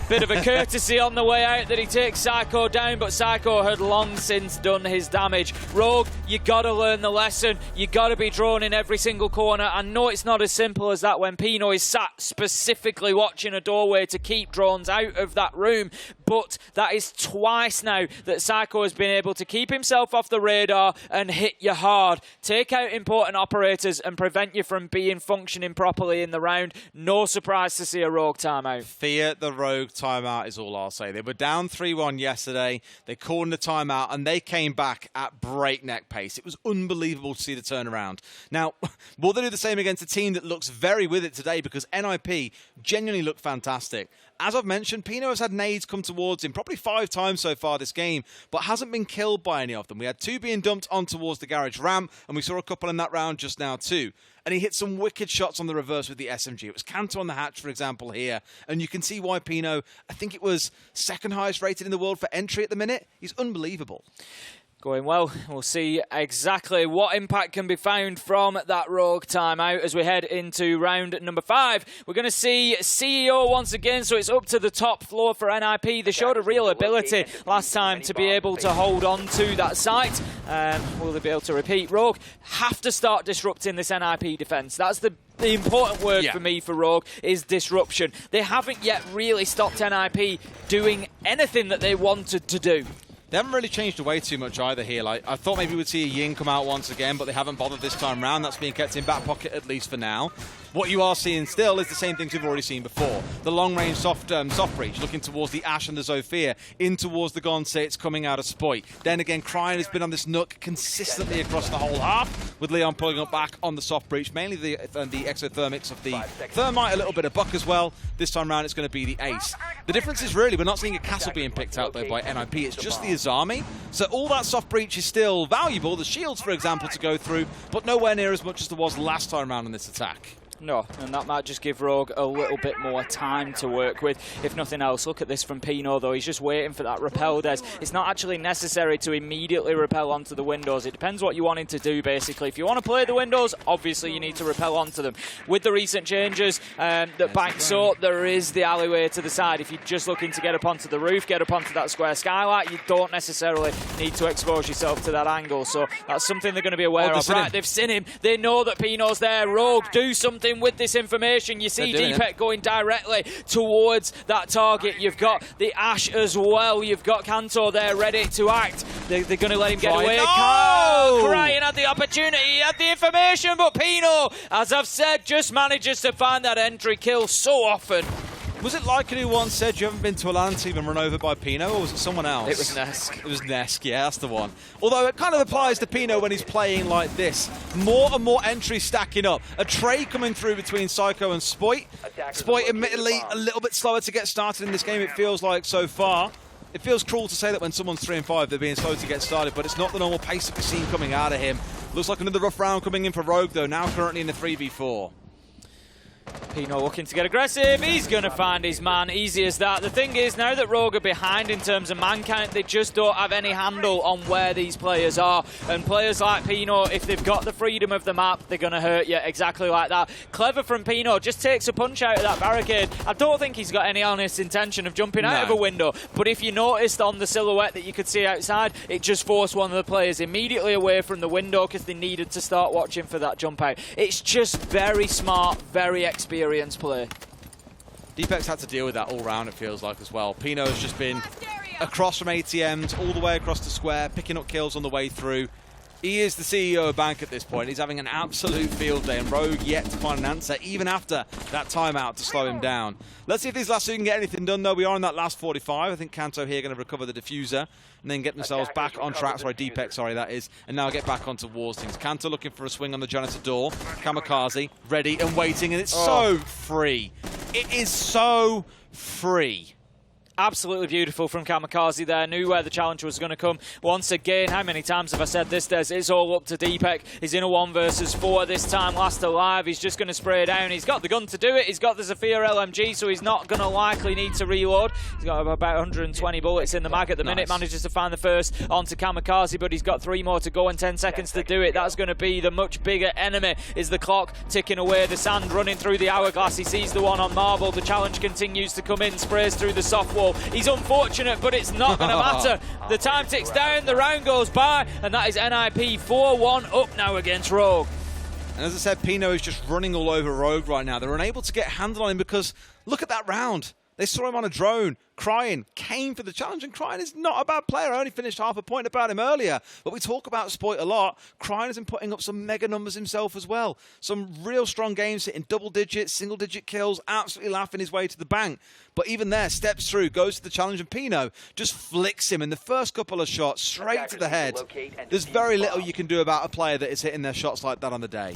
bit of a courtesy on the way out that he takes Psycho down, but Psycho had long since done his damage. Rogue, you got to learn the lesson. You got to be drawn in every single corner. I know it's not as simple as that when Pino is sat specifically watching a doorway to keep drones out of that room, but that is twice now that Psycho has been able to keep himself off the radar and hit you hard, take out important operators and prevent you from functioning properly in the round. No surprise to see a Rogue timeout.
Fear the Rogue timeout is all I'll say. They were down 3-1 yesterday. They called in a timeout, and they came back at breakneck pace. It was unbelievable to see the turnaround. Now, will they do the same against a team that looks very with it today? Because NIP genuinely looked fantastic. As I've mentioned, Pino has had nades come towards him probably 5 times so far this game, but hasn't been killed by any of them. We had 2 being dumped on towards the garage ramp, and we saw a couple in that round just now too. And he hit some wicked shots on the reverse with the SMG. It was Kanto on the hatch, for example, here. And you can see why Pino, I think it was 2nd highest rated in the world for entry at the minute. He's unbelievable.
Going well. We'll see exactly what impact can be found from that Rogue timeout as we head into round number 5. We're going to see CEO once again, so it's up to the top floor for NIP. They showed a real ability last time to be able to hold on to that site. Will they be able to repeat? Rogue have to start disrupting this NIP defence. That's the important word for me for Rogue is disruption. They haven't yet really stopped NIP doing anything that they wanted to do.
They haven't really changed away too much either here. Like, I thought maybe we'd see a Ying come out once again, but they haven't bothered this time round. That's being kept in back pocket, at least for now. What you are seeing still is the same things we've already seen before. The long-range soft breach, looking towards the Ashe and the Zofia, in towards the Gonseits coming out of Spoit. Then again, Cryin has been on this nook consistently across the whole half, with Leon pulling up back on the soft breach, mainly the exothermics of the Thermite, a little bit of Buck as well. This time round, it's going to be the Ace. The difference is really, we're not seeing a castle being picked out, though, by NIP. It's just the Azami. So all that soft breach is still valuable. The shields, for example, to go through, but nowhere near as much as there was last time round in this attack.
No, and that might just give Rogue a little bit more time to work with, if nothing else. Look at this from Pino, though. He's just waiting for that repel, Des. It's not actually necessary to immediately repel onto the windows. It depends what you want him to do, basically. If you want to play the windows, obviously you need to repel onto them. With the recent changes that banks up, there is the alleyway to the side. If you're just looking to get up onto the roof, get up onto that square skylight, you don't necessarily need to expose yourself to that angle. So that's something they're going to be aware of. Right, they've seen him. They know that Pino's there. Rogue, do something with this information. You see Deepek going directly towards that target. You've got the Ashe as well. You've got Kanto there ready to act. They're going to let him get away. Cryin had the opportunity, he had the information, but Pino, as I've said, just manages to find that entry kill so often.
Was it Lycan who once said you haven't been to a LAN team and run over by Pino, or was it someone else?
It was Nesk.
It was Nesk, yeah, that's the one. Although it kind of applies to Pino when he's playing like this. More and more entries stacking up. A trade coming through between Psycho and Spoit. Spoit, admittedly, a little bit slower to get started in this game, it feels like so far. It feels cruel to say that when someone's 3 and 5, they're being slow to get started, but it's not the normal pace that we've seen coming out of him. Looks like another rough round coming in for Rogue, though, now currently in the 3v4.
Pino looking to get aggressive. He's going to find his man. Easy as that. The thing is, now that Rogue are behind in terms of man count, they just don't have any handle on where these players are. And players like Pino, if they've got the freedom of the map, they're going to hurt you exactly like that. Clever from Pino. Just takes a punch out of that barricade. I don't think he's got any honest intention of jumping out of a window. But if you noticed on the silhouette that you could see outside, it just forced one of the players immediately away from the window because they needed to start watching for that jump out. It's just very smart, very experienced play.
Deepek's had to deal with that all round, it feels like, as well. Pino has just been across from ATMs, all the way across the square, picking up kills on the way through. He is the CEO of Bank at this point. He's having an absolute field day, and Rogue yet to find an answer, even after that timeout to slow him down. Let's see if these last two can get anything done, though. We are in that last 45. I think Kanto here going to recover the diffuser and then get themselves back on track. Sorry, Deepek, sorry, that is. And now get back onto towards things. Kanto looking for a swing on the janitor door. Kamikaze ready and waiting, and it's so free. It is so free.
Absolutely beautiful from Kamikaze there. Knew where the challenge was going to come. Once again, how many times have I said this, Des? It's all up to Deepek. He's in a 1 versus 4 this time, last alive. He's just going to spray down. He's got the gun to do it. He's got the Zafir LMG, so he's not going to likely need to reload. He's got about 120 bullets in the mag at the minute. Manages to find the first onto Kamikaze, but he's got 3 more to go and 10 seconds to do it. That's going to be the much bigger enemy. Is the clock ticking away, the sand running through the hourglass. He sees the one on Marble. The challenge continues to come in, sprays through the soft wall. He's unfortunate, but it's not going to matter. The time ticks down, the round goes by, and that is NIP 4-1 up now against Rogue.
And as I said, Pino is just running all over Rogue right now. They're unable to get a handle on him because look at that round. They saw him on a drone, crying, came for the challenge, and Crying is not a bad player. I only finished half a point about him earlier. But we talk about Spoit a lot. Crying has been putting up some mega numbers himself as well. Some real strong games, hitting double digits, single digit kills, absolutely laughing his way to the bank. But even there, steps through, goes to the challenge, and Pino just flicks him in the first couple of shots straight to the head. There's very little you can do about a player that is hitting their shots like that on the day.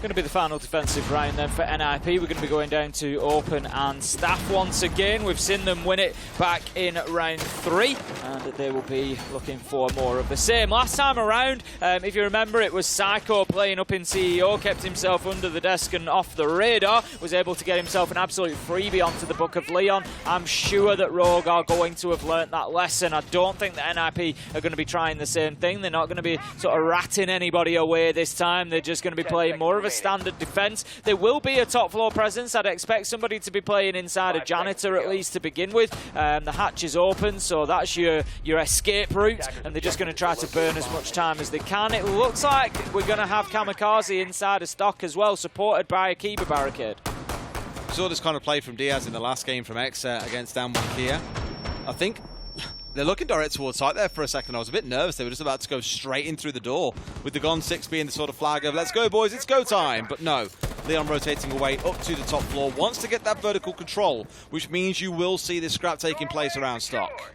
Going to be the final defensive round then for NIP. We're going to be going down to Open and Staff once again. We've seen them win it back in round 3, and they will be looking for more of the same. Last time around, if you remember, it was Psycho playing up in CEO, kept himself under the desk and off the radar, was able to get himself an absolute freebie onto the Book of Leon. I'm sure that Rogue are going to have learnt that lesson. I don't think that NIP are going to be trying the same thing. They're not going to be sort of ratting anybody away this time. They're just going to be playing more of a standard defence. There will be a top floor presence. I'd expect somebody to be playing inside a janitor at least to begin with. The hatch is open, so that's your escape route, and they're just going to try to burn as much time as they can. It looks like we're going to have Kamikaze inside a stock as well, supported by a Kiba barricade.
Saw this kind of play from Diaz in the last game from Xer against Dan1 Kia. I think they're looking direct towards site there for a second. I was a bit nervous. They were just about to go straight in through the door, with the Gon 6 being the sort of flag of, let's go, boys, it's go time. But no, Leon rotating away up to the top floor, wants to get that vertical control, which means you will see this scrap taking place around stock.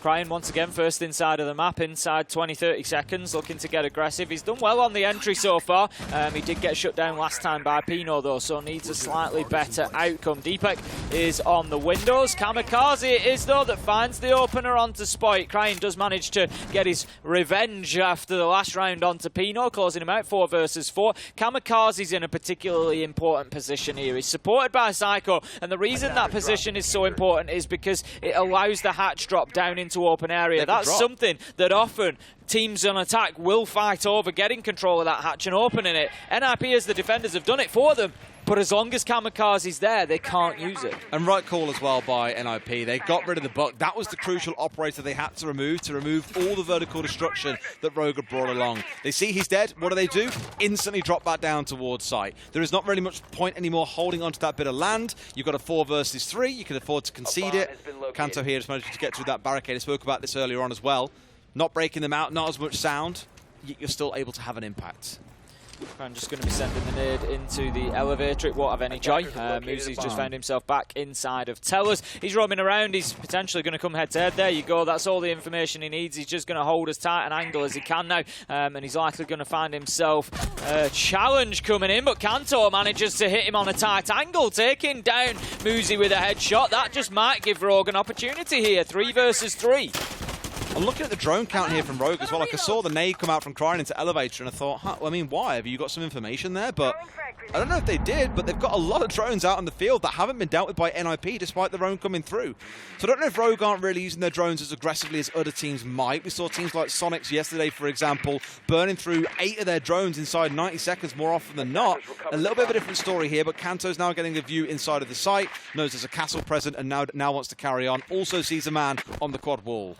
Crying once again first inside of the map, inside 20-30 seconds, looking to get aggressive. He's done well on the entry so far. He did get shut down last time by Pino though, so needs a slightly better outcome. Deepak is on the windows. Kamikaze it is though that finds the opener onto Spoit. Crying does manage to get his revenge after the last round onto Pino, closing him out 4 versus 4. Kamikaze's in a particularly important position here. He's supported by Psycho, and the reason that position is so important is because it allows the hatch drop down into open area. That's something that often teams on attack will fight over, getting control of that hatch and opening it. NIP as the defenders have done it for them, but as long as Kamikaze's there, they can't use it.
And right call as well by NIP. They got rid of the buck. That was the crucial operator they had to remove all the vertical destruction that Rogue had brought along. They see he's dead. What do? Instantly drop back down towards site. There is not really much point anymore holding onto that bit of land. You've got a 4 versus 3. You can afford to concede it. Kanto here just managed to get through that barricade. I spoke about this earlier on as well. Not breaking them out, not as much sound. You're still able to have an impact.
I'm just going to be sending the nade into the elevator. It won't have any joy. Moosey's just found himself back inside of Tellers. He's roaming around. He's potentially going to come head-to-head. There you go. That's all the information he needs. He's just going to hold as tight an angle as he can now. And he's likely going to find himself a challenge coming in. But Kanto manages to hit him on a tight angle, taking down Moosey with a headshot. That just might give Rogue an opportunity here. 3 versus 3.
I'm looking at the drone count here from Rogue as well. Like, I saw the nade come out from Crying into elevator, and I thought, well, I mean, why? Have you got some information there? But I don't know if they did, but they've got a lot of drones out in the field that haven't been dealt with by NIP despite their own coming through. So I don't know if Rogue aren't really using their drones as aggressively as other teams might. We saw teams like Sonics yesterday, for example, burning through 8 of their drones inside 90 seconds more often than not. A little bit of a different story here, but Kanto's now getting a view inside of the site, knows there's a castle present, and now wants to carry on. Also sees a man on the quad wall.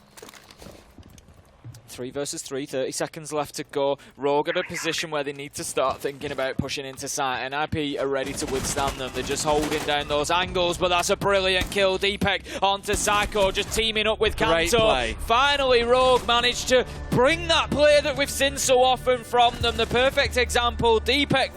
3 versus 3, 30 seconds left to go. Rogue at a position where they need to start thinking about pushing into sight. NIP are ready to withstand them. They're just holding down those angles, but that's a brilliant kill. Deepak onto Psycho, just teaming up with Kanto. Finally, Rogue managed to bring that play that we've seen so often from them. The perfect example, Deepak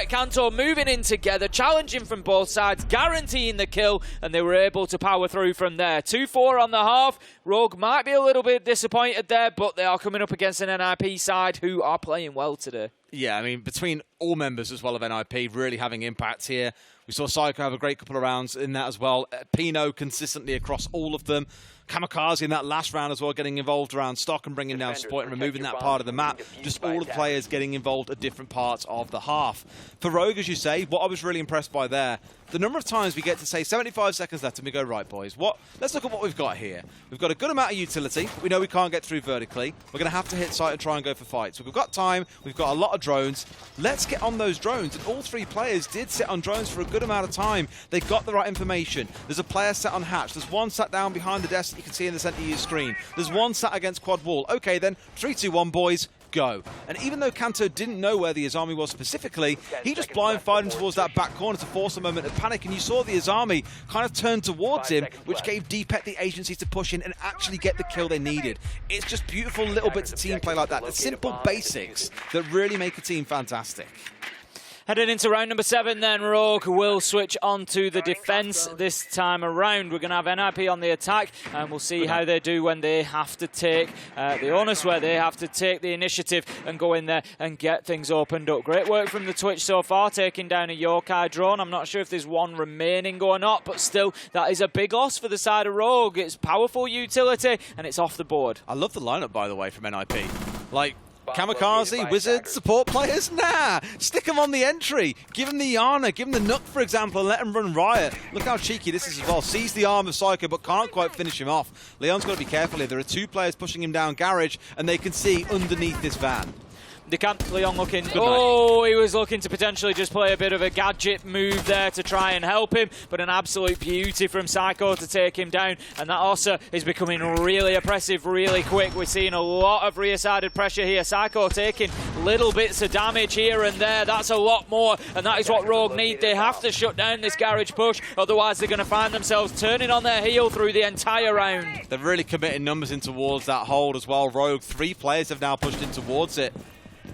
Kanto moving in together, challenging from both sides, guaranteeing the kill, and they were able to power through from there. 2-4 on the half. Rogue might be a little bit disappointed there, but they are coming up against an NIP side who are playing well today. Yeah,
I mean, between all members as well of NIP really having impact here. We saw Psycho have a great couple of rounds in that as well. Pino consistently across all of them. Kamikaze in that last round as well, getting involved around stock and bringing down Spoit and removing that part of the map. Just all the players getting involved at different parts of the half. For Rogue, as you say, what I was really impressed by there, the number of times we get to say 75 seconds left and we go, right, boys, let's look at what we've got here. We've got a good amount of utility. We know we can't get through vertically. We're going to have to hit site and try and go for fights. We've got time. We've got a lot of drones. Let's get on those drones. And all 3 players did sit on drones for a good amount of time. They got the right information. There's a player sat on hatch. There's one sat down behind the desk that you can see in the center of your screen. There's one sat against quad wall. Okay, then, 3, 2, 1, boys. go. And even though Kanto didn't know where the Azami was specifically, he just blind fired him towards that back corner to force a moment of panic, and you saw the Azami kind of turn towards him, which gave Deepet the agency to push in and actually get the kill they needed. It's just beautiful little bits of team play like that, the simple basics that really make a team fantastic.
Heading into round number 7 then, Rogue will switch on to the defence this time around. We're going to have NIP on the attack, and we'll see how they do when they have to take the onus, where they have to take the initiative and go in there and get things opened up. Great work from the Twitch so far, taking down a Yokai drone. I'm not sure if there's one remaining or not, but still, that is a big loss for the side of Rogue. It's powerful utility, and it's off the board.
I love the lineup, by the way, from NIP. Like, Kamikaze, Wizard, support players? Nah! Stick them on the entry. Give them the Yana, give them the Nook, for example, and let them run riot. Look how cheeky this is as well. Sees the arm of Psycho, but can't quite finish him off. Leon's got to be careful here. There are 2 players pushing him down Garage, and they can see underneath this van.
They can't. Leon looking. Oh, he was looking to potentially just play a bit of a gadget move there to try and help him, but an absolute beauty from Psycho to take him down. And that Ossa is becoming really oppressive really quick. We're seeing a lot of rear-sided pressure here. Psycho taking little bits of damage here and there. That's a lot more, and that is what Rogue need. They have to shut down this Garage push, otherwise they're going to find themselves turning on their heel through the entire round.
They're really committing numbers in towards that hold as well. Rogue, 3 players have now pushed in towards it.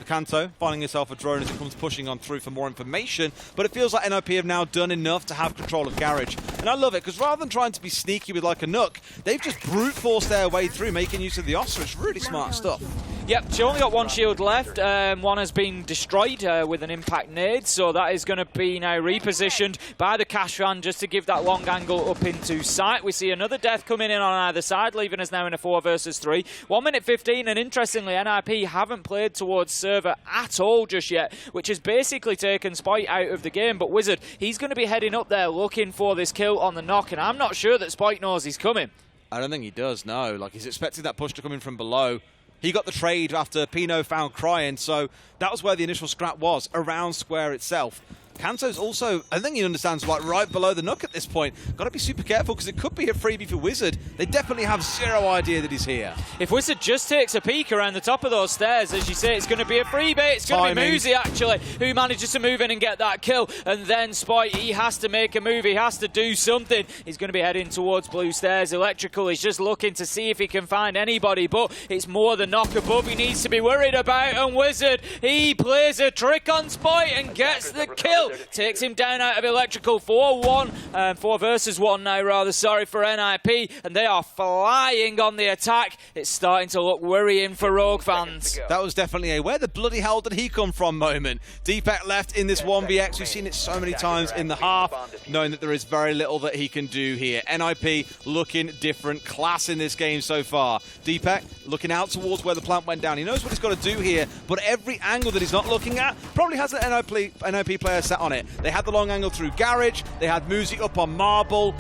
Kanto finding himself a drone as it comes pushing on through for more information, but it feels like NIP have now done enough to have control of Garage. And I love it, because rather than trying to be sneaky with like a Nook, they've just brute forced their way through, making use of the Ossa. It's really smart stuff.
Yep, she only got 1 shield left. One has been destroyed with an impact nade, so that is going to be now repositioned by the cash van just to give that long angle up into sight. We see another death coming in on either side, leaving us now in a 4 versus 3. 1 minute 15, and interestingly, NIP haven't played towards server at all just yet, which has basically taken Spite out of the game. But Wizard, he's going to be heading up there looking for this kill on the Knock, and I'm not sure that Spite knows he's coming.
I don't think he does, no. Like, he's expecting that push to come in from below. He got the trade after Pino found Crying, so that was where the initial scrap was, around Square itself. Kanto's also, I think he understands, like right below the Nook at this point. Got to be super careful, because it could be a freebie for Wizard. They definitely have zero idea that he's here.
If Wizard just takes a peek around the top of those stairs, as you say, it's going to be a freebie. It's going to be Muzi, actually, who manages to move in and get that kill. And then Spite, he has to make a move. He has to do something. He's going to be heading towards blue stairs. Electrical is just looking to see if he can find anybody, but it's more the Knock above he needs to be worried about. And Wizard, he plays a trick on Spite and gets the kill. Takes him down out of Electrical. 4-1, 4 versus 1 now, rather, sorry, for NIP, and they are flying on the attack. It's starting to look worrying for Rogue fans.
That was definitely a where the bloody hell did he come from moment. Deepak left in this 1vx. We've seen it so many times in the half, knowing that there is very little that he can do here. NIP looking different class in this game so far. Deepak looking out towards where the plant went down. He knows what he's got to do here, but every angle that he's not looking at probably has an NIP player set on it. They had the long angle through Garage. They had Muzi up on Marble.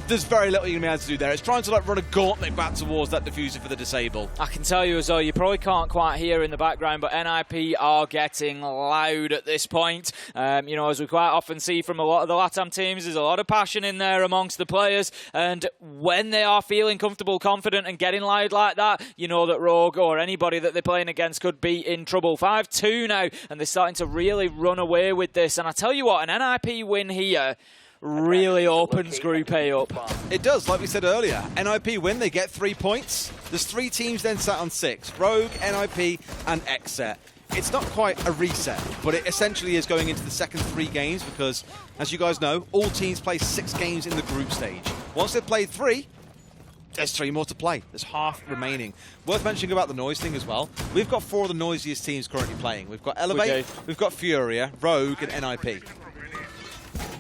There's very little you're going to be able to do there. It's trying to like run a gauntlet back towards that diffuser for the disable.
I can tell you as well, you probably can't quite hear in the background, but NIP are getting loud at this point. You know, as we quite often see from a lot of the LATAM teams, there's a lot of passion in there amongst the players, and when they are feeling comfortable, confident, and getting loud like that, you know that Rogue or anybody that they're playing against could be in trouble. 5-2 now, and they're starting to really run away with this. And I tell you what, an NIP win here really opens Group A up.
It does, like we said earlier. NIP win, they get 3 points. There's 3 teams then sat on 6. Rogue, NIP, and XSET. It's not quite a reset, but it essentially is going into the second 3 games because, as you guys know, all teams play 6 games in the group stage. Once they've played 3, there's 3 more to play. There's half remaining. Worth mentioning about the noise thing as well. We've got 4 of the noisiest teams currently playing. We've got Elevate, we've got Furia, Rogue, and NIP.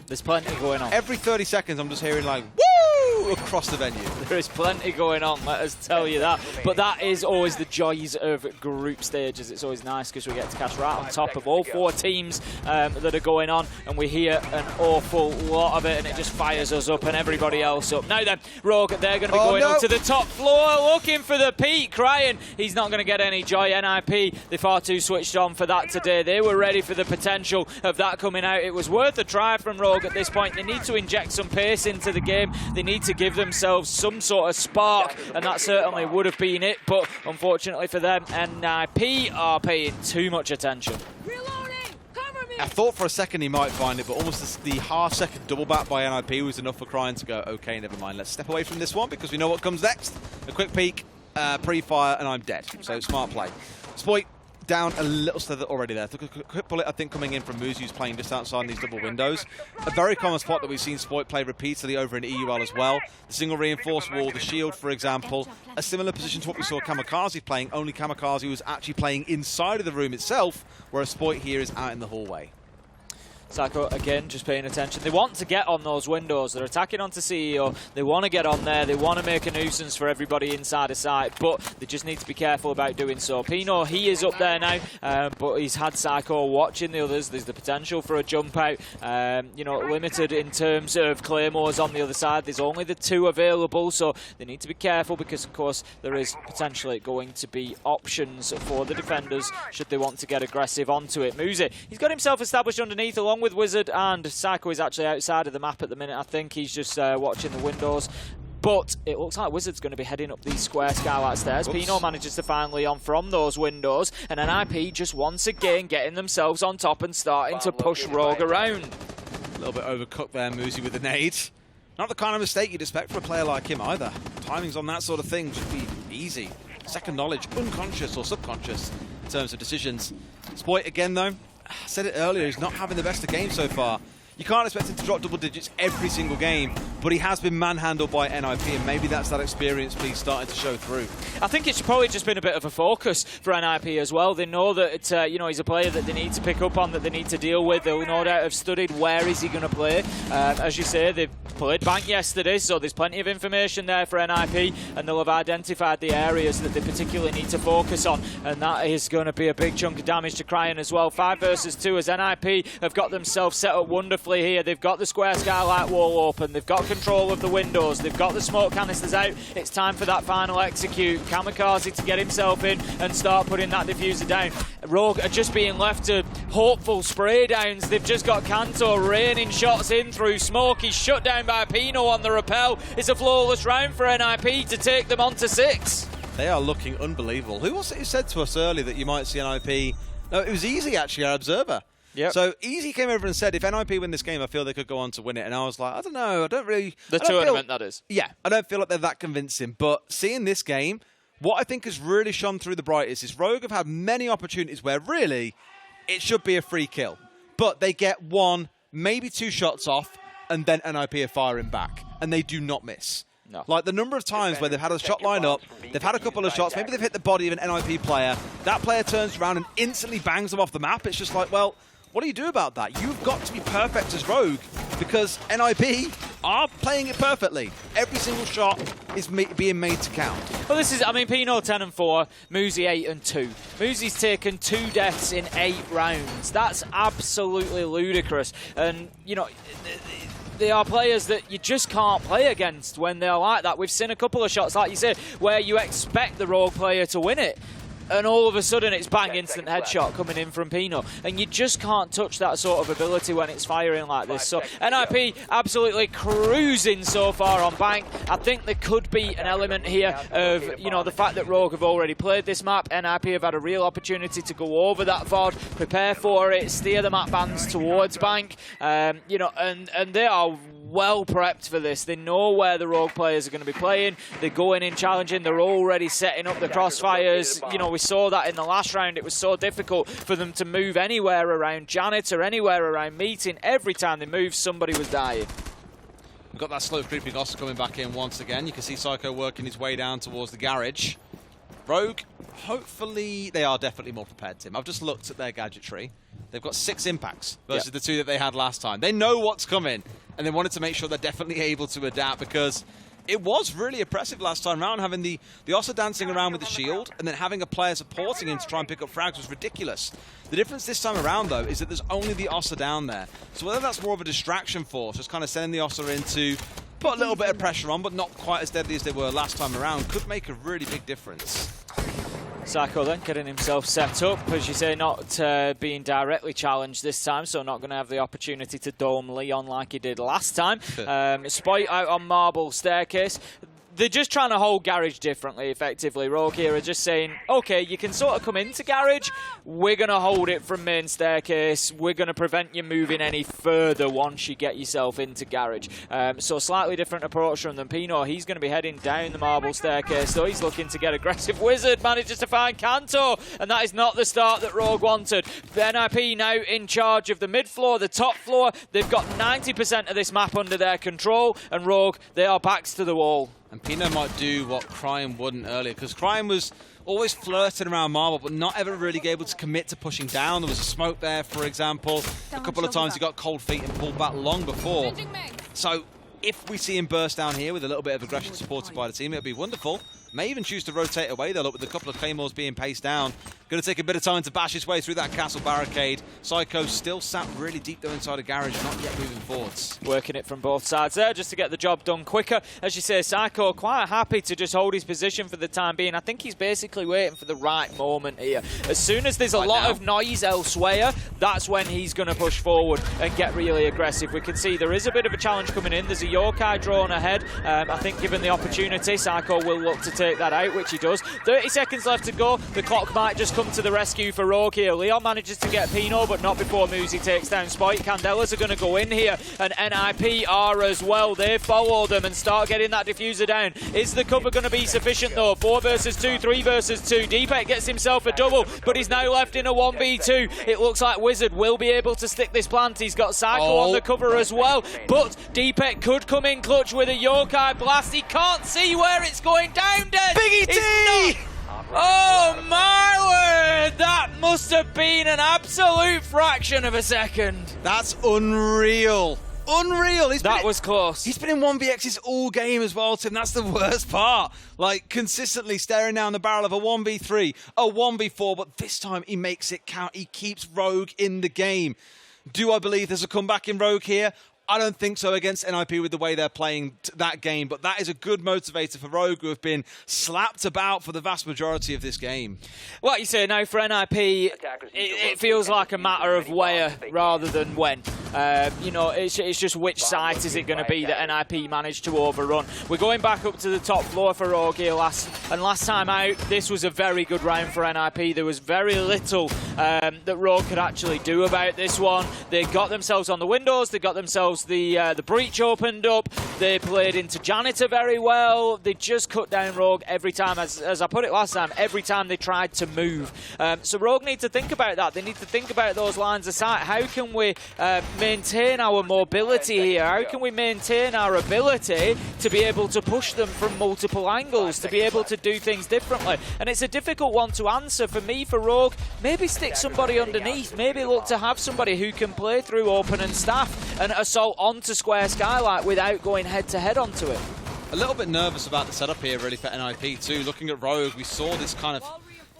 There's plenty going on.
Every 30 seconds, I'm just hearing like, woo, across the venue.
There is plenty going on, let us tell you that. But that is always the joys of group stages. It's always nice because we get to catch right on top of all 4 teams that are going on, and we hear an awful lot of it, and it just fires us up and everybody else up. Now then, Rogue, they're going to be going up to the top floor, looking for the peak. Crying, he's not going to get any joy. NIP, they're far too switched on for that today. They were ready for the potential of that coming out. It was worth a try from Rogue at this point. They need to inject some pace into the game. They need to give themselves some sort of spark, and that certainly would have been it. But unfortunately for them, NIP are paying too much attention.
I thought for a second he might find it, but almost the half-second double back by NIP was enough for Cryan to go, okay, never mind, let's step away from this one because we know what comes next. A quick peek, pre-fire, and I'm dead. So smart play. Spoit down a little slither already there. Took a quick bullet, I think, coming in from Muzi, who's playing just outside these double windows. A very common spot that we've seen Spoit play repeatedly over in EUL as well. The single reinforced wall, the shield, for example. A similar position to what we saw Kamikaze playing, only Kamikaze was actually playing inside of the room itself, whereas Spoit here is out in the hallway.
Sako, again, just paying attention. They want to get on those windows. They're attacking onto CEO. They want to get on there. They want to make a nuisance for everybody inside the site, but they just need to be careful about doing so. Pino, he is up there now, but he's had Psycho watching the others. There's the potential for a jump out. Limited in terms of claymores on the other side. There's only the 2 available, so they need to be careful because, of course, there is potentially going to be options for the defenders should they want to get aggressive onto it. Muzi, he's got himself established underneath along with Wizard, and Psycho is actually outside of the map at the minute. I think he's just watching the windows. But it looks like Wizard's going to be heading up these square skylight stairs.
Oops.
Pino manages to find Leon from those windows, and NIP just once again getting themselves on top and starting to push Rogue around.
A little bit overcooked there, Muzi with the nade. Not the kind of mistake you'd expect for a player like him either. Timings on that sort of thing should be easy. Second knowledge, unconscious or subconscious in terms of decisions. Spoit again though. I said it earlier, he's not having the best of games so far. You can't expect him to drop double digits every single game, but he has been manhandled by NIP, and maybe that's that experience piece starting to show through.
I think it's probably just been a bit of a focus for NIP as well. They know that he's a player that they need to pick up on, that they need to deal with. They'll no doubt have studied where is he going to play. As you say, they've played Bank yesterday, so there's plenty of information there for NIP, and they'll have identified the areas that they particularly need to focus on, and that is going to be a big chunk of damage to Cryan as well. 5 versus 2 as NIP have got themselves set up wonderfully here. They've got the square skylight wall open, they've got control of the windows, they've got the smoke canisters out. It's time for that final execute. Kamikaze to get himself in and start putting that diffuser down. Rogue are just being left to hopeful spray downs. They've just got Kanto raining shots in through smoke. He's shut down by Pino on the rappel. It's a flawless round for NIP to take them on to 6.
They are looking unbelievable. Who was it who said to us earlier that you might see NIP? No, it was Easy actually, our observer. Yep. So Easy came over and said, if NIP win this game, I feel they could go on to win it. And I was like, I don't know. I don't really...
The tournament, that is.
Yeah, I don't feel like they're that convincing. But seeing this game, what I think has really shone through the brightest is Rogue have had many opportunities where really it should be a free kill. But they get 1, maybe 2 shots off, and then NIP are firing back. And they do not miss.
No.
Like the number of times where they've had a shot line up, they've had a couple of shots, maybe they've hit the body of an NIP player, that player turns around and instantly bangs them off the map. It's just like, well, what do you do about that? You've got to be perfect as Rogue because NIP are playing it perfectly. Every single shot is being made to count.
Well, this is, Pino 10 and 4, Muzi 8 and 2. Muzi's taken 2 deaths in 8 rounds. That's absolutely ludicrous. And, they are players that you just can't play against when they're like that. We've seen a couple of shots, like you said, where you expect the Rogue player to win it. And all of a sudden it's bang, instant headshot coming in from Pino. And you just can't touch that sort of ability when it's firing like this. So NIP absolutely cruising so far on Bank. I think there could be an element here of, the fact that Rogue have already played this map. NIP have had a real opportunity to go over that VOD, prepare for it, steer the map bands towards Bank. And they are well prepped for this. They know where the Rogue players are going to be playing. They're going in challenging. They're already setting up the crossfires. We saw that in the last round. It was so difficult for them to move anywhere around Janet or anywhere around Meeting. Every time they moved, somebody was dying.
We've got that slow creeping Oscar coming back in once again. You can see Psycho working his way down towards the garage. Rogue, hopefully, they are definitely more prepared, Tim. I've just looked at their gadgetry. They've got 6 impacts versus the 2 that they had last time. They know what's coming, and they wanted to make sure they're definitely able to adapt because it was really impressive last time round, having the Ossa dancing around with the shield and then having a player supporting him to try and pick up frags was ridiculous. The difference this time around, though, is that there's only the Ossa down there. So whether that's more of a distraction force, just kind of sending the Ossa in to put a little bit of pressure on, but not quite as deadly as they were last time around, could make a really big difference.
Psycho then getting himself set up, as you say, not being directly challenged this time, so not going to have the opportunity to dome Leon like he did last time. Spoit out on Marble Staircase. They're just trying to hold Garage differently, effectively. Rogue here are just saying, okay, you can sort of come into Garage. We're going to hold it from Main Staircase. We're going to prevent you moving any further once you get yourself into Garage. So slightly different approach from them. Pino, he's going to be heading down the Marble Staircase, so he's looking to get aggressive. Wizard manages to find Kanto, and that is not the start that Rogue wanted. The NIP now in charge of the mid floor, the top floor. They've got 90% of this map under their control, and Rogue, they are backs to the wall.
And Pino might do what Crime wouldn't earlier, because Crime was always flirting around Marble, but not ever really able to commit to pushing down. There was a smoke there, for example. A couple of times he got cold feet and pulled back long before. So if we see him burst down here with a little bit of aggression supported by the team, it would be wonderful. May even choose to rotate away, though, with a couple of claymores being paced down. Going to take a bit of time to bash his way through that castle barricade. Psycho still sat really deep, though, inside a Garage, not yet moving forwards.
Working it from both sides there, just to get the job done quicker. As you say, Psycho quite happy to just hold his position for the time being. I think he's basically waiting for the right moment here. As soon as there's a lot of noise elsewhere, that's when he's going to push forward and get really aggressive. We can see there is a bit of a challenge coming in. There's a Yokai drawn ahead. I think given the opportunity, Psycho will look to take that out, which he does. 30 seconds left to go. The clock might just come to the rescue for Rogue here. Leon manages to get Pino, but not before Muzi takes down Spoit. Candelas are going to go in here, and NIP are as well. They follow them and start getting that diffuser down. Is the cover going to be sufficient, though? 4 versus 2, 3 versus 2. Deepek gets himself a double, but he's now left in a 1v2. It looks like Wizard will be able to stick this plant. He's got Psycho on the cover as well, but Deepek could come in clutch with a Yokai blast. He can't see where it's going down, Des.
Biggie T!
Oh my word! That must have been an absolute fraction of a second.
That's unreal. Unreal.
That was close.
He's been in 1vx's all game as well, Tim. That's the worst part. Like, consistently staring down the barrel of a 1v3, a 1v4, but this time he makes it count. He keeps Rogue in the game. Do I believe there's a comeback in Rogue here? I don't think so against NIP with the way they're playing that game, but that is a good motivator for Rogue, who have been slapped about for the vast majority of this game.
What you say now for NIP, it feels like a matter of where rather than when. You know, it's just which site is it going to be that NIP managed to overrun. We're going back up to the top floor for Rogue here last time out, this was a very good round for NIP. There was very little that Rogue could actually do about this one. They got themselves on the windows, they got themselves the breach opened up, they played into Janitor very well, they just cut down Rogue every time, as I put it last time, every time they tried to move. So Rogue need to think about that, they need to think about those lines of sight. How can we maintain our mobility here? How can we maintain our ability to be able to push them from multiple angles, to be able to do things differently? And it's a difficult one to answer for me, for Rogue. Maybe stick somebody underneath, maybe look to have somebody who can play through open and staff and assault onto square skylight without going head-to-head onto it.
A little bit nervous about the setup here, really, for NIP too. Looking at Rogue, we saw this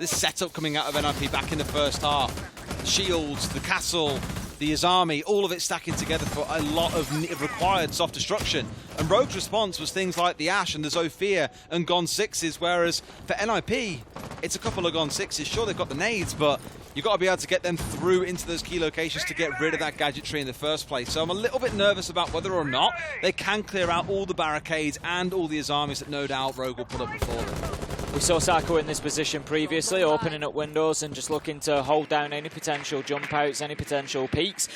setup coming out of NIP back in the first half. The shields, the castle, the Izami, all of it stacking together for a lot of required soft destruction. And Rogue's response was things like the Ash and the Zofia and Gon 6s, whereas for NIP, it's a couple of Gon 6s. Sure, they've got the nades, but you've got to be able to get them through into those key locations to get rid of that gadgetry in the first place. So I'm a little bit nervous about whether or not they can clear out all the barricades and all the Izamis that no doubt Rogue will put up before them.
We saw Psycho in this position previously, opening up windows and just looking to hold down any potential jump outs, any potential peaks.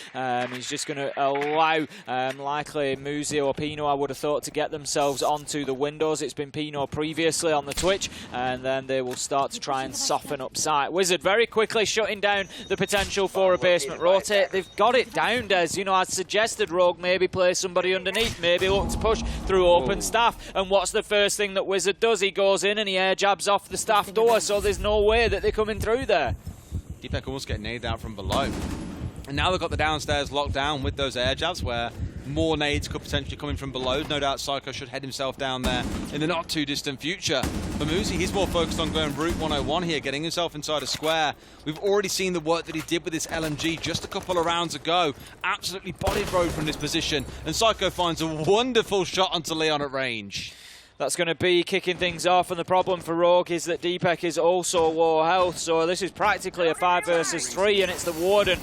He's just going to allow likely Muzi or Pino, I would have thought, to get themselves onto the windows. It's been Pino previously on the Twitch, and then they will start to try and soften up sight. Wizard very quickly shutting down the potential for a basement rotate. They've got it down, Des. You know, I suggested Rogue maybe play somebody underneath, maybe look to push through open staff. And what's the first thing that Wizard does? He goes in and he air jabs off the staff door, so there's no way that they're coming through there.
Deepek almost getting naded out from below. And now they've got the downstairs locked down with those air jabs, where more nades could potentially come in from below. No doubt Psycho should head himself down there in the not too distant future. For Muzi, he's more focused on going Route 101 here, getting himself inside a square. We've already seen the work that he did with his LMG just a couple of rounds ago. Absolutely bodied Rogue from this position. And Psycho finds a wonderful shot onto Leon at range.
That's going to be kicking things off, and the problem for Rogue is that Deepek is also low health, so this is practically a 5 versus 3, and it's the Warden,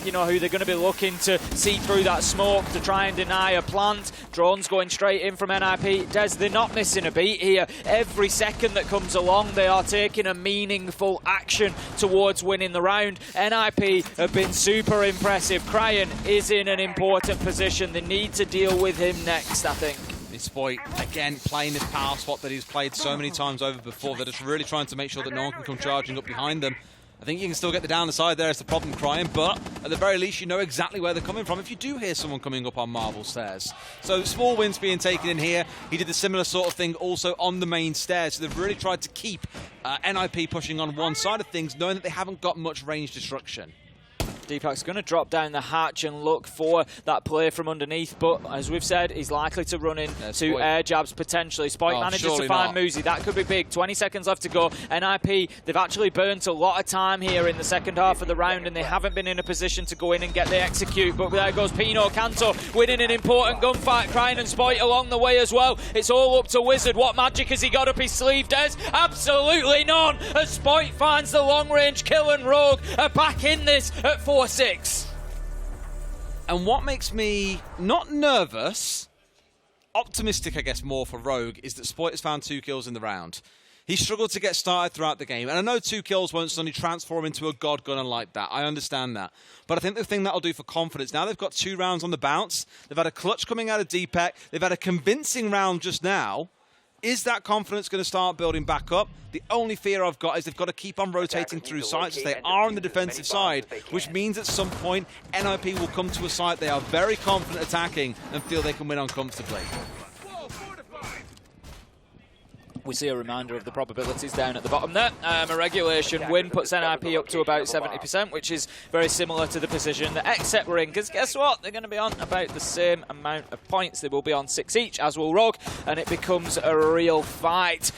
you know, who they're going to be looking to see through that smoke to try and deny a plant. Drones going straight in from NIP. Des, they're not missing a beat here. Every second that comes along, they are taking a meaningful action towards winning the round. NIP have been super impressive. Cryan is in an important position. They need to deal with him next, I think.
Spoit, again, playing this power spot that he's played so many times over before. They're just really trying to make sure that no one can come charging up behind them. I think you can still get the down the side there. It's the problem, Cryan, but at the very least, you know exactly where they're coming from if you do hear someone coming up on marble stairs. So small wins being taken in here. He did a similar sort of thing also on the main stairs. So they've really tried to keep NIP pushing on one side of things, knowing that they haven't got much range destruction.
Deepak's going to drop down the hatch and look for that play from underneath, but as we've said, he's likely to run into air jabs potentially. Spoit manages to find Muzi. That could be big. 20 seconds left to go. NIP, they've actually burnt a lot of time here in the second half of the round, and they haven't been in a position to go in and get the execute, but there goes Pino Canto winning an important gunfight. Cryan and Spoit along the way as well. It's all up to Wizard. What magic has he got up his sleeve, Des? Absolutely none, as Spoit finds the long-range kill, and Rogue are back in this at 4-6.
And what makes me not nervous, optimistic I guess more for Rogue, is that Spoit has found 2 kills in the round. He struggled to get started throughout the game, and I know 2 kills won't suddenly transform into a god gunner like that. I understand that. But I think the thing that'll do for confidence, now they've got 2 rounds on the bounce, they've had a clutch coming out of Deepek, they've had a convincing round just now. Is that confidence going to start building back up? The only fear I've got is they've got to keep on rotating through sites as they are on the defensive side, which means at some point NIP will come to a site they are very confident attacking and feel they can win on comfortably.
We see a reminder of the probabilities down at the bottom there. A regulation win puts NIP up to about 70%, which is very similar to the position that Exet were in, because guess what? They're going to be on about the same amount of points. They will be on 6 each, as will Rogue, and it becomes a real fight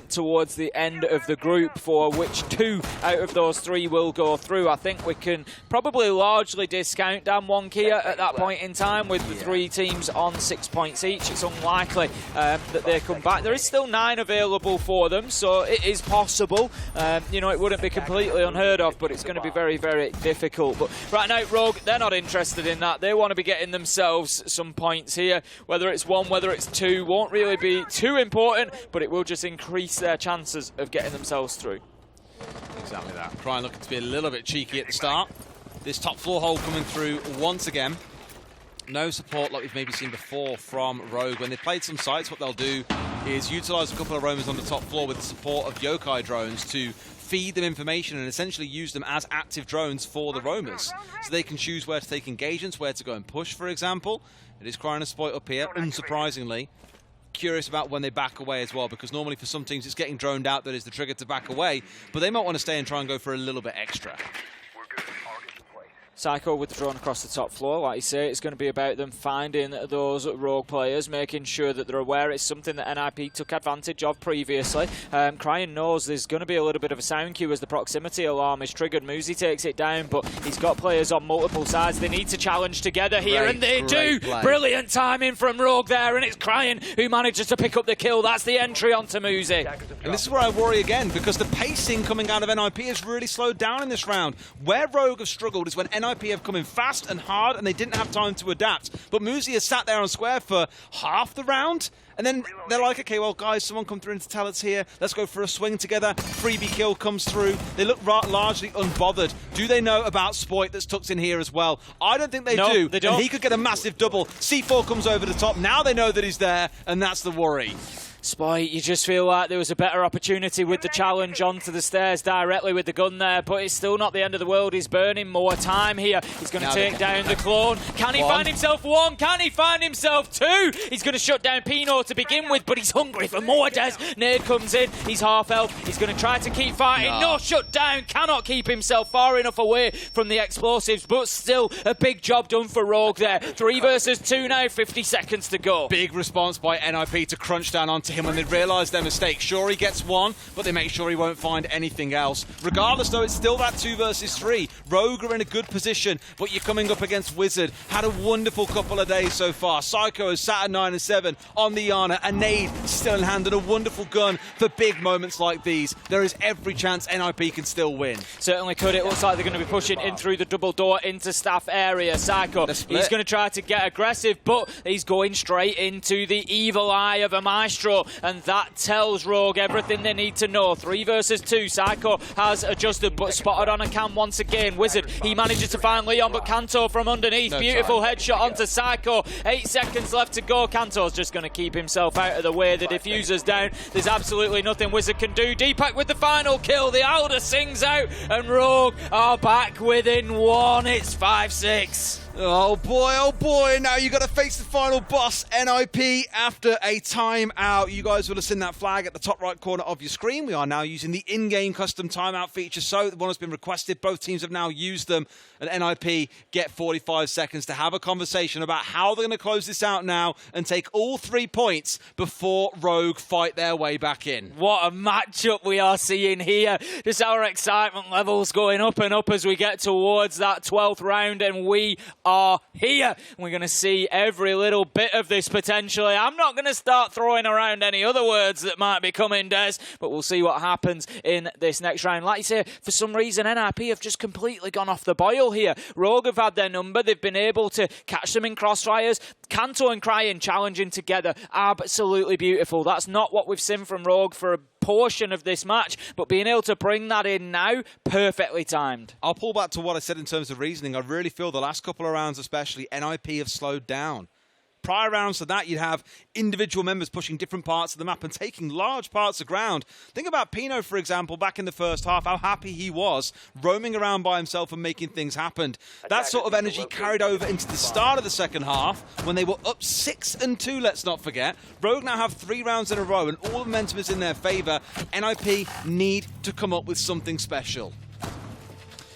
towards the end of the group for which 2 out of those 3 will go through. I think we can probably largely discount Dan Kia at that point in time with the 3 teams on 6 points each. It's unlikely that they come back. There is still 9 available for them, so it is possible. You know, it wouldn't be completely unheard of, but it's going to be very, very difficult. But right now, Rogue, they're not interested in that. They want to be getting themselves some points here. Whether it's 1, whether it's 2, won't really be too important, but it will just increase their chances of getting themselves through.
Exactly that. Cryan looking to be a little bit cheeky at the start. This top floor hold coming through once again. No support like we've maybe seen before from Rogue. When they've played some sites, what they'll do is utilise a couple of roamers on the top floor with the support of yokai drones to feed them information and essentially use them as active drones for the roamers. So they can choose where to take engagements, where to go and push, for example. It is Cryan and Spoit up here, unsurprisingly. Curious about when they back away as well, because normally for some teams it's getting droned out that is the trigger to back away, but they might want to stay and try and go for a little bit extra.
Psycho with the drone across the top floor. Like you say, it's going to be about them finding those Rogue players, making sure that they're aware. It's something that NIP took advantage of previously. Cryan knows there's going to be a little bit of a sound cue as the proximity alarm is triggered. Muzi takes it down, but he's got players on multiple sides. They need to challenge together here, and they do. Play. Brilliant timing from Rogue there, and it's Cryan who manages to pick up the kill. That's the entry onto Muzi.
And this is where I worry again, because the pacing coming out of NIP has really slowed down in this round. Where Rogue have struggled is when NIP have come in fast and hard and they didn't have time to adapt. But Muzi has sat there on square for half the round, and then they're like, okay, well, guys, someone come through to tell us here. Let's go for a swing together. Freebie kill comes through. They look largely unbothered. Do they know about Spoit that's tucked in here as well? I don't think they do.
They don't.
And he could get a massive double. C4 comes over the top. Now they know that he's there, and that's the worry.
Spoit, you just feel like there was a better opportunity with the challenge onto the stairs directly with the gun there, but it's still not the end of the world. He's burning more time here. He's going to take down the clone. Can he find himself 1? Can he find himself 2? He's going to shut down Pino to begin with, but he's hungry for more, Des. Nade comes in. He's half health. He's going to try to keep fighting. No, shut down. Cannot keep himself far enough away from the explosives, but still a big job done for Rogue there. 3 versus 2 now, 50 seconds to go.
Big response by NIP to crunch down onto to him when they realise their mistake. Sure, he gets one, but they make sure he won't find anything else. Regardless, though, it's still that 2 versus 3. Rogue are in a good position, but you're coming up against Wizard. Had a wonderful couple of days so far. Psycho has sat at 9 and 7 on the Yana. A nade still in hand and a wonderful gun for big moments like these. There is every chance NIP can still win.
Certainly could. It looks like they're going to be pushing in through the double door into staff area. Psycho, he's going to try to get aggressive, but he's going straight into the evil eye of a Maestro, and that tells Rogue everything they need to know. 3 versus 2. Psycho has adjusted, but spotted on a cam once again. Wizard, he manages to find Leon, but Kanto from underneath. Beautiful headshot onto Psycho. 8 seconds left to go. Kanto's just going to keep himself out of the way. The diffuser's down. There's absolutely nothing Wizard can do. Deepak with the final kill. The Alder sings out, and Rogue are back within 1. It's 5-6.
Oh boy, now you got to face the final boss, NIP, after a timeout. You guys will have seen that flag at the top right corner of your screen. We are now using the in-game custom timeout feature, so one has been requested. Both teams have now used them, and NIP get 45 seconds to have a conversation about how they're going to close this out now and take all 3 points before Rogue fight their way back in.
What a matchup we are seeing here. Just our excitement levels going up and up as we get towards that 12th round, and we are here. We're going to see every little bit of this potentially. I'm not going to start throwing around any other words that might be coming, Des, but we'll see what happens in this next round. Like you say, for some reason, NIP have just completely gone off the boil here. Rogue have had their number. They've been able to catch them in crossfires. Kanto and Cryin challenging together. Absolutely beautiful. That's not what we've seen from Rogue for a portion of this match, but being able to bring that in now, perfectly timed.
I'll pull back to what I said in terms of reasoning. I really feel the last couple of rounds especially, NIP have slowed down. Prior rounds to that, you'd have individual members pushing different parts of the map and taking large parts of ground. Think about Pino, for example, back in the first half, how happy he was roaming around by himself and making things happen. That sort of energy carried over into the start of the second half when they were up 6 and 2, let's not forget. Rogue now have 3 rounds in a row and all the momentum is in their favour. NIP need to come up with something special.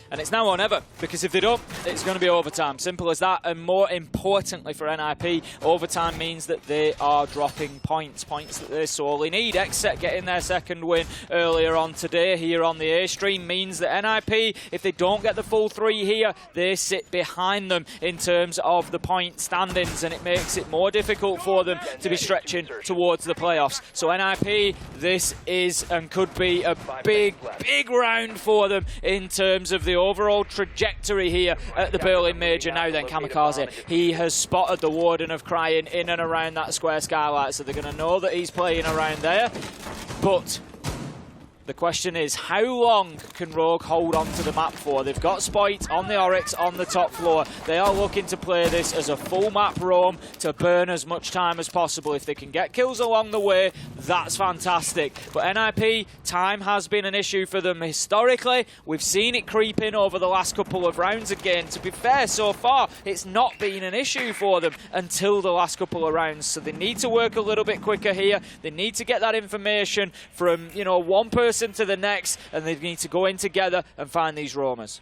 And it's now or never, because if they don't, it's going to be overtime. Simple as that. And more importantly for NIP, overtime means that they are dropping points that they sorely need. Xset getting their second win earlier on today here on the A stream means that NIP, if they don't get the full 3 here, they sit behind them in terms of the point standings, and it makes it more difficult for them to be stretching towards the playoffs. So NIP, this is and could be a big round for them in terms of the overall trajectory here at the Berlin Major. Now then, Kamikaze, he has spotted the Warden of Cryin in and around that square skylight, so they're going to know that he's playing around there. But the question is, how long can Rogue hold on to the map for? They've got Spoit on the Oryx on the top floor. They are looking to play this as a full map roam to burn as much time as possible. If they can get kills along the way, that's fantastic. But NIP, time has been an issue for them historically. We've seen it creep in over the last couple of rounds again. To be fair, so far, it's not been an issue for them until the last couple of rounds. So they need to work a little bit quicker here. They need to get that information from, one person to the next, and they need to go in together and find these roamers.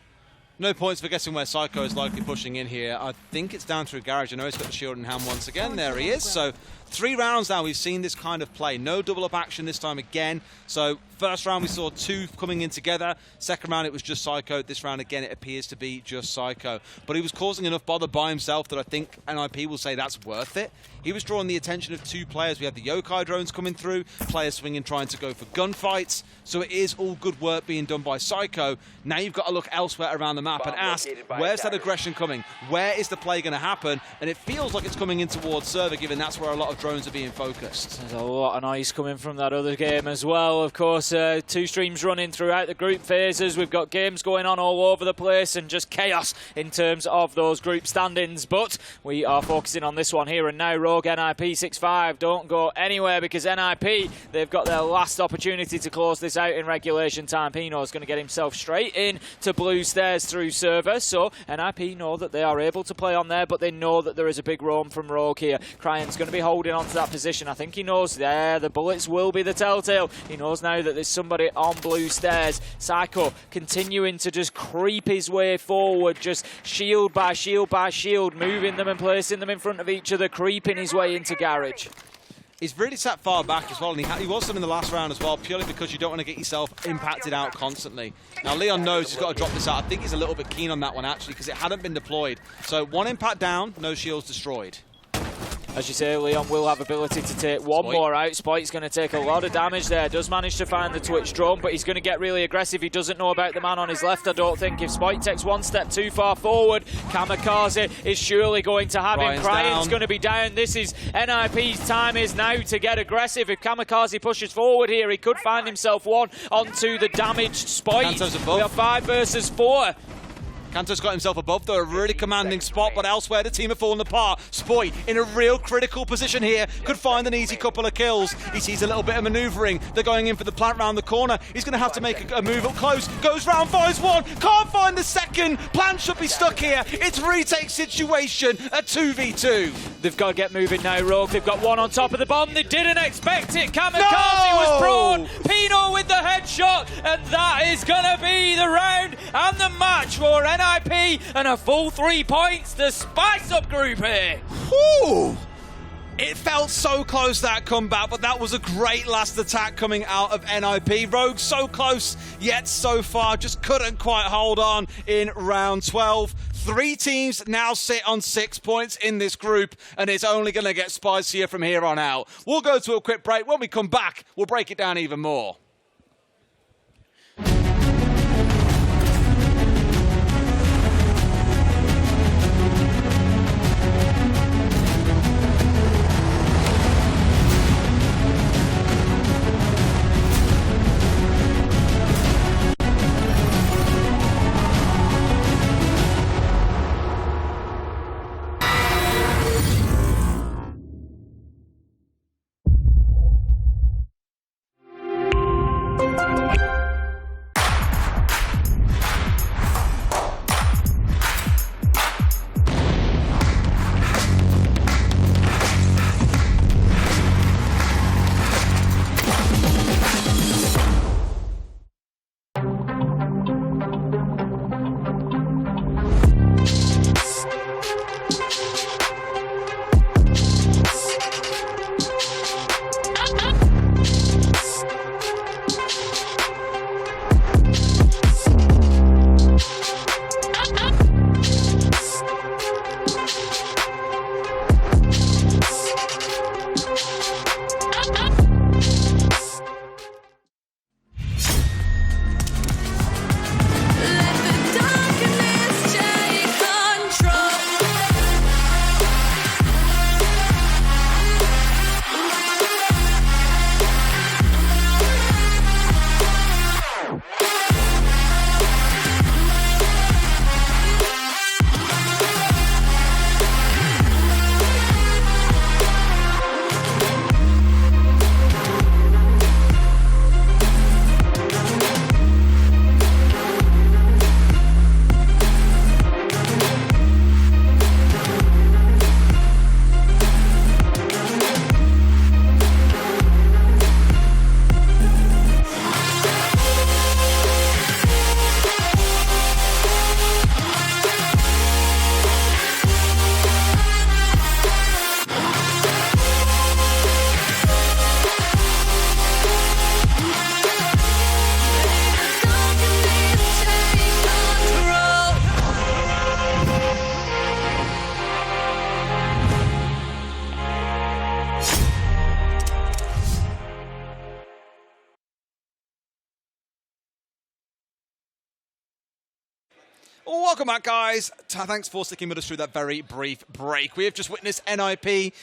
No points for guessing where Psycho is likely pushing in here. I think it's down through Garage. I know he's got the shield in hand once again. There he is. So 3 rounds now we've seen this kind of play. No double up action this time again. So first round we saw 2 coming in together. Second round it was just Psycho. This round again it appears to be just Psycho. But he was causing enough bother by himself that I think NIP will say that's worth it. He was drawing the attention of 2 players. We had the Yokai drones coming through, players swinging trying to go for gunfights. So it is all good work being done by Psycho. Now you've got to look elsewhere around the map and ask, where's that aggression coming? Where is the play going to happen? And it feels like it's coming in towards server, given that's where a lot of drones are being focused.
There's a lot of noise coming from that other game as well. Of course, 2 streams running throughout the group phases. We've got games going on all over the place and just chaos in terms of those group standings. But we are focusing on this one here and now. Rogue NIP 6-5. Don't go anywhere, because NIP, they've got their last opportunity to close this out in regulation time. Pino's going to get himself straight in to blue stairs through server. So NIP know that they are able to play on there, but they know that there is a big roam from Rogue here. Cryan's going to be holding on to that position. I think he knows there the bullets will be the telltale. He knows now that there's somebody on blue stairs. Psycho continuing to just creep his way forward, just shield by shield by shield, moving them and placing them in front of each other, creeping his way into Garage.
He's really sat far back as well, and he was some in the last round as well, purely because you don't want to get yourself impacted out constantly. Now, Leon knows he's got to drop this out. I think he's a little bit keen on that one, actually, because it hadn't been deployed. So 1 impact down, no shields destroyed.
As you say, Leon will have ability to take one more out. Spoit's going to take a lot of damage there. Does manage to find the Twitch drone, but he's going to get really aggressive. He doesn't know about the man on his left, I don't think. If Spoit takes 1 step too far forward, Kamikaze is surely going to have him. Cryan's going to be down. This is NIP's time is now to get aggressive. If Kamikaze pushes forward here, he could find himself one onto the damaged Spoit. We are 5 versus 4.
Kanto's got himself above, though, a really commanding spot, but elsewhere the team have fallen apart. Spoit in a real critical position here, could find an easy couple of kills. He sees a little bit of manoeuvring. They're going in for the plant round the corner. He's going to have to make a move up close. Goes round, finds one, can't find the second. Plant should be stuck here. It's retake situation, a 2v2.
They've got to get moving now, Rogue. They've got one on top of the bomb. They didn't expect it. Kamikaze was prone. Pino with the headshot, and that is going to be the round and the match for NIP, and a full 3 points to spice up group here.
Whew. It felt so close, that comeback, but that was a great last attack coming out of NIP. Rogue so close, yet so far, just couldn't quite hold on in round 12. 3 teams now sit on 6 points in this group, and it's only going to get spicier from here on out. We'll go to a quick break. When we come back, we'll break it down even more. Welcome back, guys. Thanks for sticking with us through that very brief break. We have just witnessed NIP.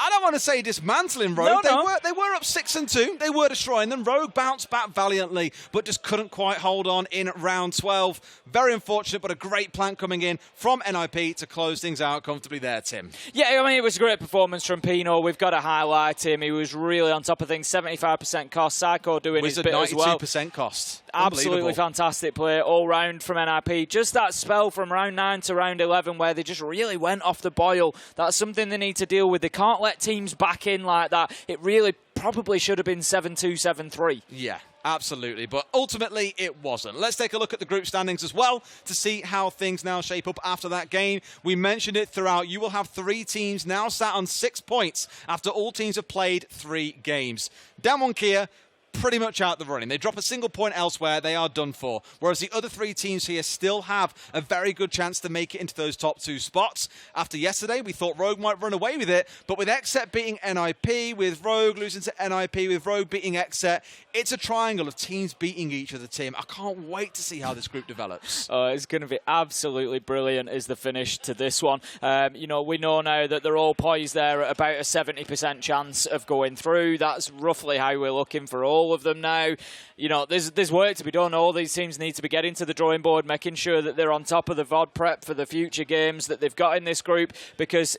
I don't want to say dismantling Rogue. They were up 6-2. They were destroying them. Rogue bounced back valiantly, but just couldn't quite hold on in round 12. Very unfortunate, but a great plant coming in from NIP to close things out comfortably there, Tim.
Yeah, I mean, it was a great performance from Pino. We've got to highlight him. He was really on top of things. 75% cost. Psycho doing his bit as well.
92% cost.
Absolutely fantastic play all round from NIP. Just that spell from round 9 to round 11 where they just really went off the boil. That's something they need to deal with. They can't let teams back in like that. It really probably should have been 7-2, 7-3.
Yeah. Absolutely, but ultimately it wasn't. Let's take a look at the group standings as well to see how things now shape up after that game. We mentioned it throughout. You will have 3 teams now sat on 6 points after all teams have played 3 games. Damwon Kia pretty much out the running. They drop a single point elsewhere, they are done for. Whereas the other 3 teams here still have a very good chance to make it into those top 2 spots. After yesterday, we thought Rogue might run away with it, but with Xset beating NIP, with Rogue losing to NIP, with Rogue beating Xset, it's a triangle of teams beating each other, Tim. I can't wait to see how this group develops.
Oh, it's going to be absolutely brilliant is the finish to this one. You know, we know now that they're all poised there at about a 70% chance of going through. That's roughly how we're looking for all of them now. You know, there's work to be done. All these teams need to be getting to the drawing board, making sure that they're on top of the VOD prep for the future games that they've got in this group, because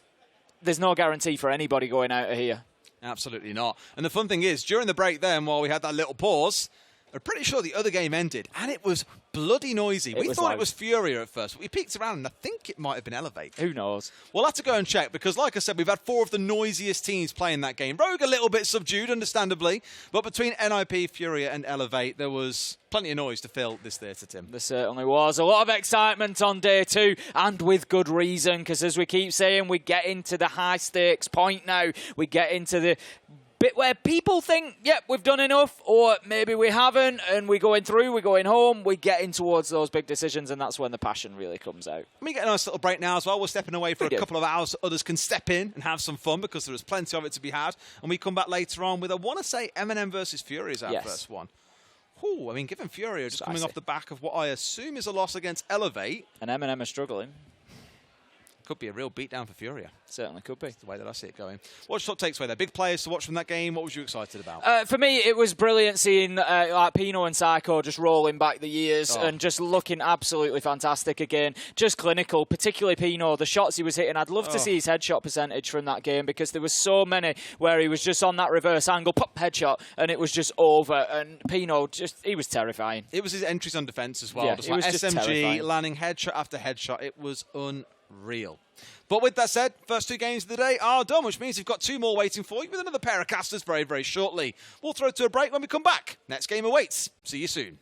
there's no guarantee for anybody going out of here.
Absolutely not. And the fun thing is, during the break then, while we had that little pause, I'm pretty sure the other game ended, and it was bloody noisy. We thought it was Furia at first, but we peeked around, and I think it might have been Elevate.
Who knows?
We'll have to go and check, because like I said, we've had 4 of the noisiest teams playing that game. Rogue a little bit subdued, understandably, but between NIP, Furia, and Elevate, there was plenty of noise to fill this theatre, Tim.
There certainly was. A lot of excitement on day 2, and with good reason, because as we keep saying, we get into the high-stakes point now. We get into the bit where people think, yep, we've done enough, or maybe we haven't, and we're going through, we're going home, we're getting towards those big decisions, and that's when the passion really comes out.
We get a nice little break now as well. We're stepping away for a couple of hours so others can step in and have some fun, because there is plenty of it to be had. And we come back later on with, I want to say, M&M versus Fury is our first one. Ooh, I mean, given Fury just coming off the back of what I assume is a loss against Elevate.
And M&M are struggling.
Could be a real beatdown for Furia.
Certainly could be.
That's the way that I see it going. What's your takes away there? Big players to watch from that game. What was you excited about?
For me, it was brilliant seeing like Pino and Psycho just rolling back the years and just looking absolutely fantastic again. Just clinical, particularly Pino. The shots he was hitting, I'd love to see his headshot percentage from that game, because there was so many where he was just on that reverse angle, pop, headshot, and it was just over. And Pino, he was terrifying.
It was his entries on defense as well.
Yeah,
just
it
like
was just
SMG,
terrifying.
landing headshot after headshot. It was unreal. But with that said, first 2 games of the day are done, which means you've got 2 more waiting for you with another pair of casters very, very shortly. We'll throw to a break when we come back. Next game awaits. See you soon.